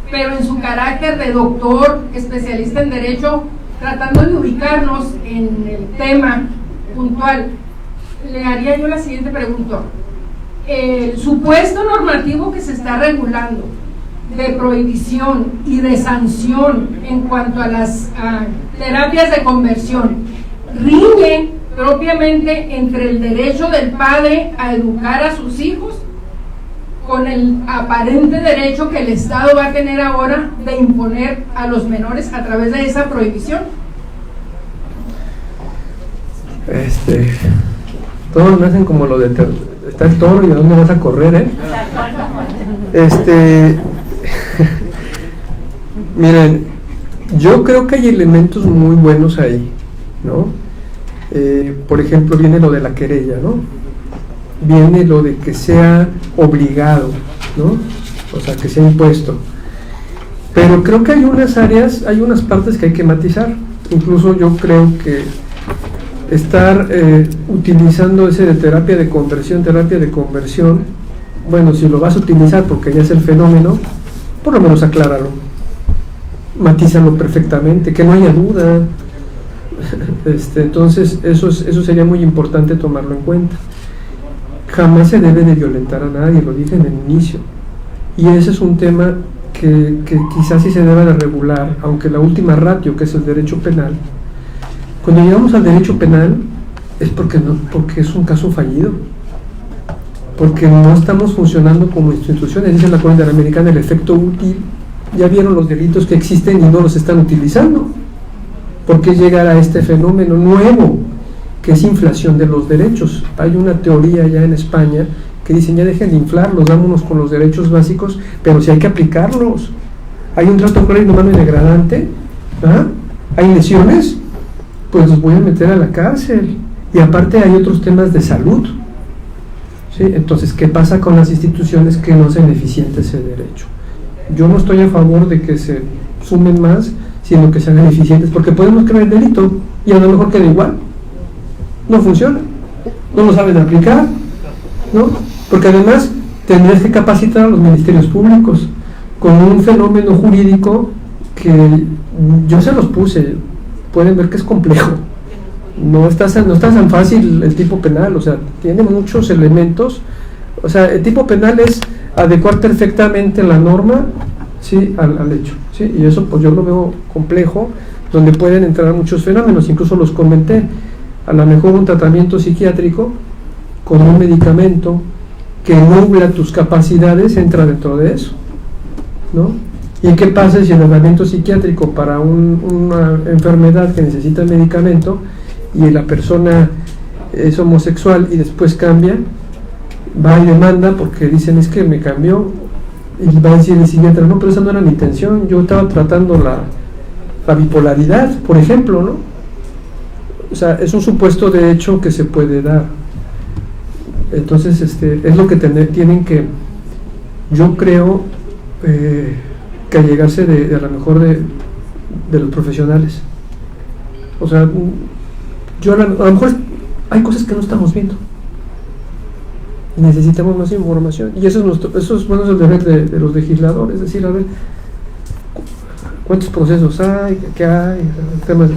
[SPEAKER 11] pero en su carácter de doctor, especialista en Derecho, tratando de ubicarnos en el tema puntual, le haría yo la siguiente pregunta. El supuesto normativo que se está regulando de prohibición y de sanción en cuanto a las terapias de conversión riñe propiamente entre el derecho del padre a educar a sus hijos con el aparente derecho que el Estado va a tener ahora de imponer a los menores a través de esa prohibición.
[SPEAKER 8] Todos me hacen como lo de está el toro y a dónde vas a correr, Miren, yo creo que hay elementos muy buenos ahí, ¿no? Por ejemplo, viene lo de la querella, ¿no? Viene lo de que sea obligado, ¿no? O sea, que sea impuesto. Pero creo que hay unas áreas, hay unas partes que hay que matizar. Incluso yo creo que estar utilizando ese de terapia de conversión, bueno, si lo vas a utilizar porque ya es el fenómeno, por lo menos acláralo, matízalo perfectamente, que no haya duda. Entonces eso sería muy importante tomarlo en cuenta. Jamás se debe de violentar a nadie, lo dije en el inicio, y ese es un tema que quizás sí se deba de regular, aunque la última ratio, que es el derecho penal, cuando llegamos al derecho penal es porque es un caso fallido, porque no estamos funcionando como instituciones. Dice la Corte Interamericana el efecto útil. Ya vieron los delitos que existen y no los están utilizando. ¿Por qué llegar a este fenómeno nuevo que es inflación de los derechos? Hay una teoría ya en España que dicen: ya dejen de inflarlos, vámonos con los derechos básicos, pero si hay que aplicarlos. Hay un trato cruel, inhumano y degradante, hay lesiones, pues los voy a meter a la cárcel. Y aparte hay otros temas de salud, ¿sí? Entonces, ¿qué pasa con las instituciones que no hacen eficiente ese derecho? Yo no estoy a favor de que se sumen más, sino que sean eficientes, porque podemos crear el delito y a lo mejor queda igual. No funciona, no lo saben aplicar, ¿no? Porque además tendrías que capacitar a los ministerios públicos con un fenómeno jurídico que yo se los puse, pueden ver que es complejo. No está tan fácil el tipo penal, o sea, tiene muchos elementos. O sea, el tipo penal es adecuar perfectamente la norma, ¿sí?, al hecho, ¿sí? Y eso pues yo lo veo complejo, donde pueden entrar muchos fenómenos, incluso los comenté. A lo mejor un tratamiento psiquiátrico con un medicamento que nubla tus capacidades entra dentro de eso, ¿no? ¿Y qué pasa si el tratamiento psiquiátrico para una enfermedad que necesita el medicamento y la persona es homosexual y después cambia, va y demanda porque dicen: es que me cambió, y va a decir el siguiente: no, pero esa no era mi intención, yo estaba tratando la bipolaridad, por ejemplo, ¿no? O sea, es un supuesto de hecho que se puede dar. Entonces es lo que tienen que, yo creo, que allegarse a lo mejor de los profesionales. O sea, a lo mejor hay cosas que no estamos viendo, necesitamos más información, y eso es bueno, es el deber de los legisladores, es decir, a ver cuántos procesos hay, qué hay,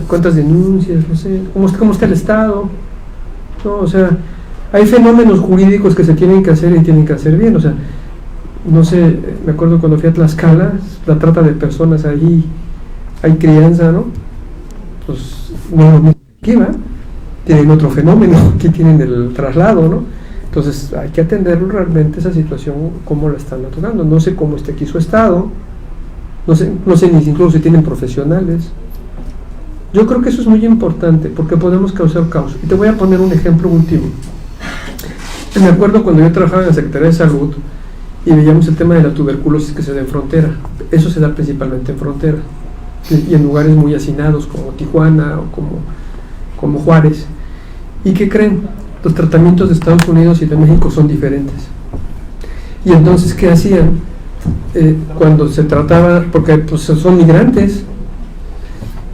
[SPEAKER 8] cuántas denuncias, no sé, cómo está el Estado, ¿no? O sea, hay fenómenos jurídicos que se tienen que hacer y tienen que hacer bien. O sea, no sé, me acuerdo cuando fui a Tlaxcala, la trata de personas ahí, hay crianza, ¿no? Pues no, aquí va, tienen otro fenómeno, aquí tienen el traslado, ¿no? Entonces hay que atenderlo realmente, esa situación, cómo la están tocando. No sé cómo está aquí su estado, no sé ni incluso si tienen profesionales. Yo creo que eso es muy importante, porque podemos causar caos. Y te voy a poner un ejemplo último. Me acuerdo cuando yo trabajaba en la Secretaría de Salud y veíamos el tema de la tuberculosis que se da en frontera. Eso se da principalmente en frontera y en lugares muy hacinados como Tijuana o como Juárez. ¿Y qué creen? Los tratamientos de Estados Unidos y de México son diferentes. Y entonces, ¿qué hacían? Cuando se trataba, porque pues son migrantes,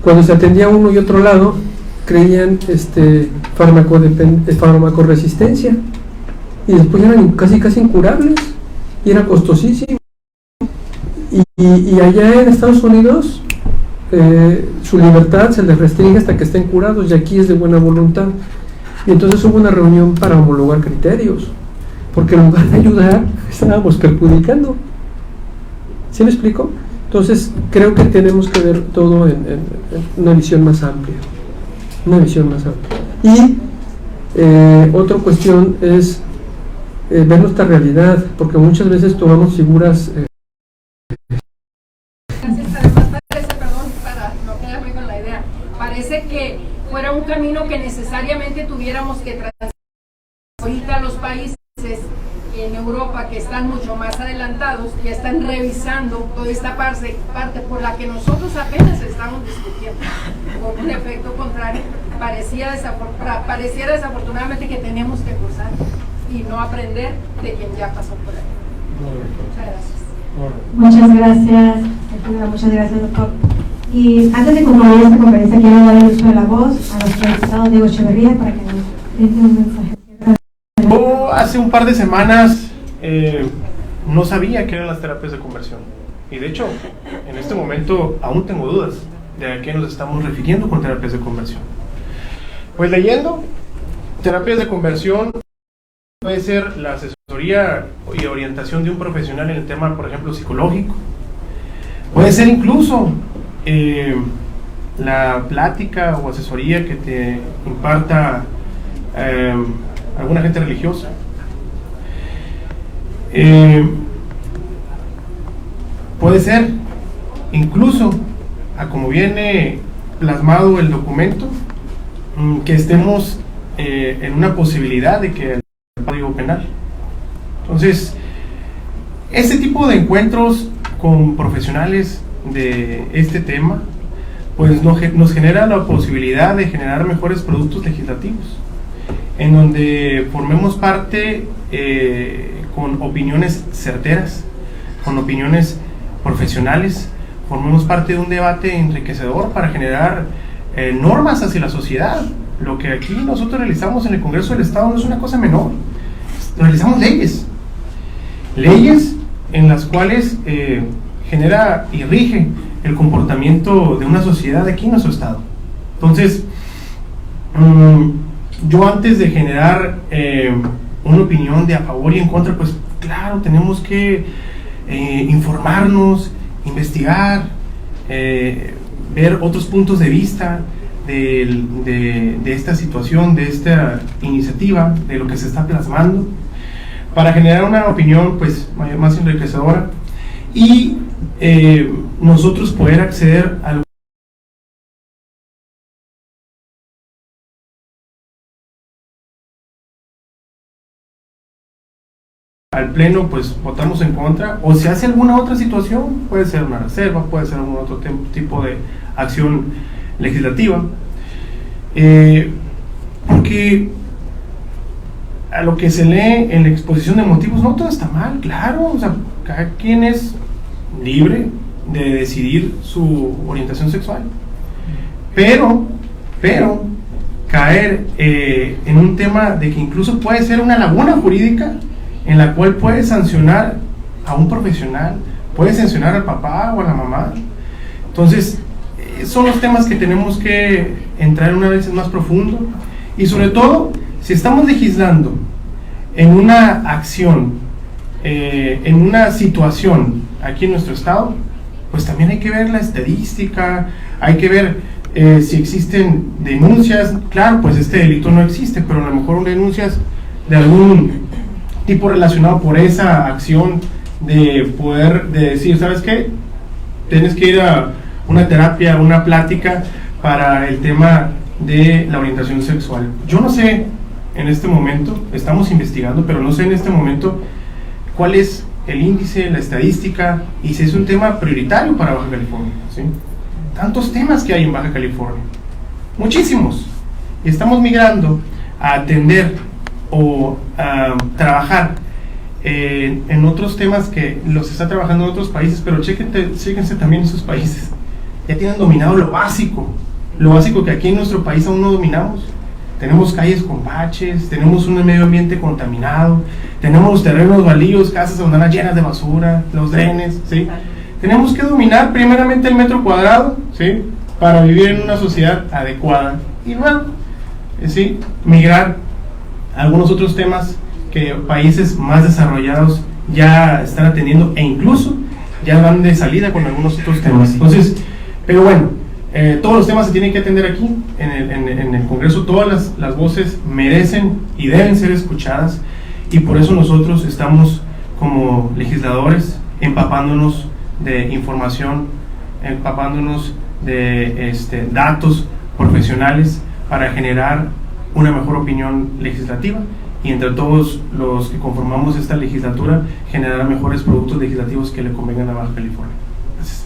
[SPEAKER 8] cuando se atendía a uno y otro lado, creían farmacoresistencia, y después eran casi incurables, y era costosísimo. Y allá en Estados Unidos, su libertad se les restringe hasta que estén curados, y aquí es de buena voluntad. Y entonces hubo una reunión para homologar criterios, porque en lugar de ayudar, estábamos perjudicando. ¿Sí me explico? Entonces, creo que tenemos que ver todo en una visión más amplia. Una visión más amplia. Y otra cuestión es ver nuestra realidad, porque muchas veces tomamos figuras...
[SPEAKER 11] Además parece, perdón, para no quedarme con la idea, parece que fuera un camino que necesariamente tuviéramos que transitar. Ahorita los países en Europa que están mucho más adelantados ya están revisando toda esta parte por la que nosotros apenas estamos discutiendo, con un efecto contrario. Pareciera desafortunadamente que tenemos que cruzar y no aprender de quien ya pasó por ahí. Muchas gracias.
[SPEAKER 1] Muchas gracias, doctor. Y antes de concluir esta conferencia, quiero dar el uso de la voz a nuestro diputado Diego Echeverría para que nos dé un mensaje.
[SPEAKER 12] Yo hace un par de semanas no sabía qué eran las terapias de conversión, y de hecho en este momento aún tengo dudas de a qué nos estamos refiriendo con terapias de conversión. Pues leyendo, terapias de conversión puede ser la asesoría y orientación de un profesional en el tema, por ejemplo, psicológico. Puede ser incluso la plática o asesoría que te imparta alguna gente religiosa. Puede ser incluso, a como viene plasmado el documento, que estemos en una posibilidad de que el Código Penal. Entonces, este tipo de encuentros con profesionales de este tema pues nos genera la posibilidad de generar mejores productos legislativos, en donde formemos parte con opiniones certeras, con opiniones profesionales, formemos parte de un debate enriquecedor para generar normas hacia la sociedad. Lo que aquí nosotros realizamos en el Congreso del Estado no es una cosa menor, realizamos leyes en las cuales genera y rige el comportamiento de una sociedad aquí en nuestro estado. Entonces, yo antes de generar una opinión de a favor y en contra, pues claro, tenemos que informarnos, investigar, ver otros puntos de vista de esta situación, de esta iniciativa, de lo que se está plasmando, para generar una opinión pues más enriquecedora y nosotros poder acceder al pleno, pues votamos en contra, o si hace alguna otra situación, puede ser una reserva, puede ser algún otro tipo de acción legislativa, porque a lo que se lee en la exposición de motivos, no todo está mal, claro, o sea, cada quien es libre de decidir su orientación sexual, pero caer en un tema de que incluso puede ser una laguna jurídica en la cual puede sancionar a un profesional, puede sancionar al papá o a la mamá. Entonces, son los temas que tenemos que entrar una vez más profundo, y sobre todo, si estamos legislando en una acción, en una situación aquí en nuestro estado, pues también hay que ver la estadística, hay que ver si existen denuncias. Claro, pues este delito no existe, pero a lo mejor denuncias de algún tipo relacionado por esa acción, de poder decir, ¿sabes qué? Tienes que ir a una terapia, una plática para el tema de la orientación sexual. Yo no sé en este momento, estamos investigando, pero no sé en este momento cuál es el índice, la estadística, y si es un tema prioritario para Baja California, ¿sí? Tantos temas que hay en Baja California, muchísimos, y estamos migrando a atender o a trabajar en otros temas que los está trabajando en otros países, pero chéquense también en sus países. Ya tienen dominado lo básico que aquí en nuestro país aún no dominamos. Tenemos calles con baches, tenemos un medio ambiente contaminado, tenemos los terrenos baldíos, casas abandonadas llenas de basura, los drenes, ¿sí? Tenemos que dominar primeramente el metro cuadrado, ¿sí? Para vivir en una sociedad adecuada y luego, ¿sí? Migrar a algunos otros temas que países más desarrollados ya están atendiendo e incluso ya van de salida con algunos otros temas. Entonces, pero bueno, todos los temas se tienen que atender aquí en el Congreso. Todas las voces merecen y deben ser escuchadas, y por eso nosotros estamos como legisladores empapándonos de información, empapándonos de datos profesionales para generar una mejor opinión legislativa, y entre todos los que conformamos esta legislatura generar mejores productos legislativos que le convengan a Baja California. Gracias.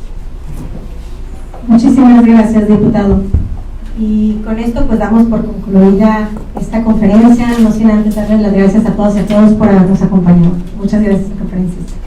[SPEAKER 1] Muchísimas gracias, diputado. Y con esto pues damos por concluida esta conferencia, no sin antes darles las gracias a todos y a todos por habernos acompañado. Muchas gracias, conferencista.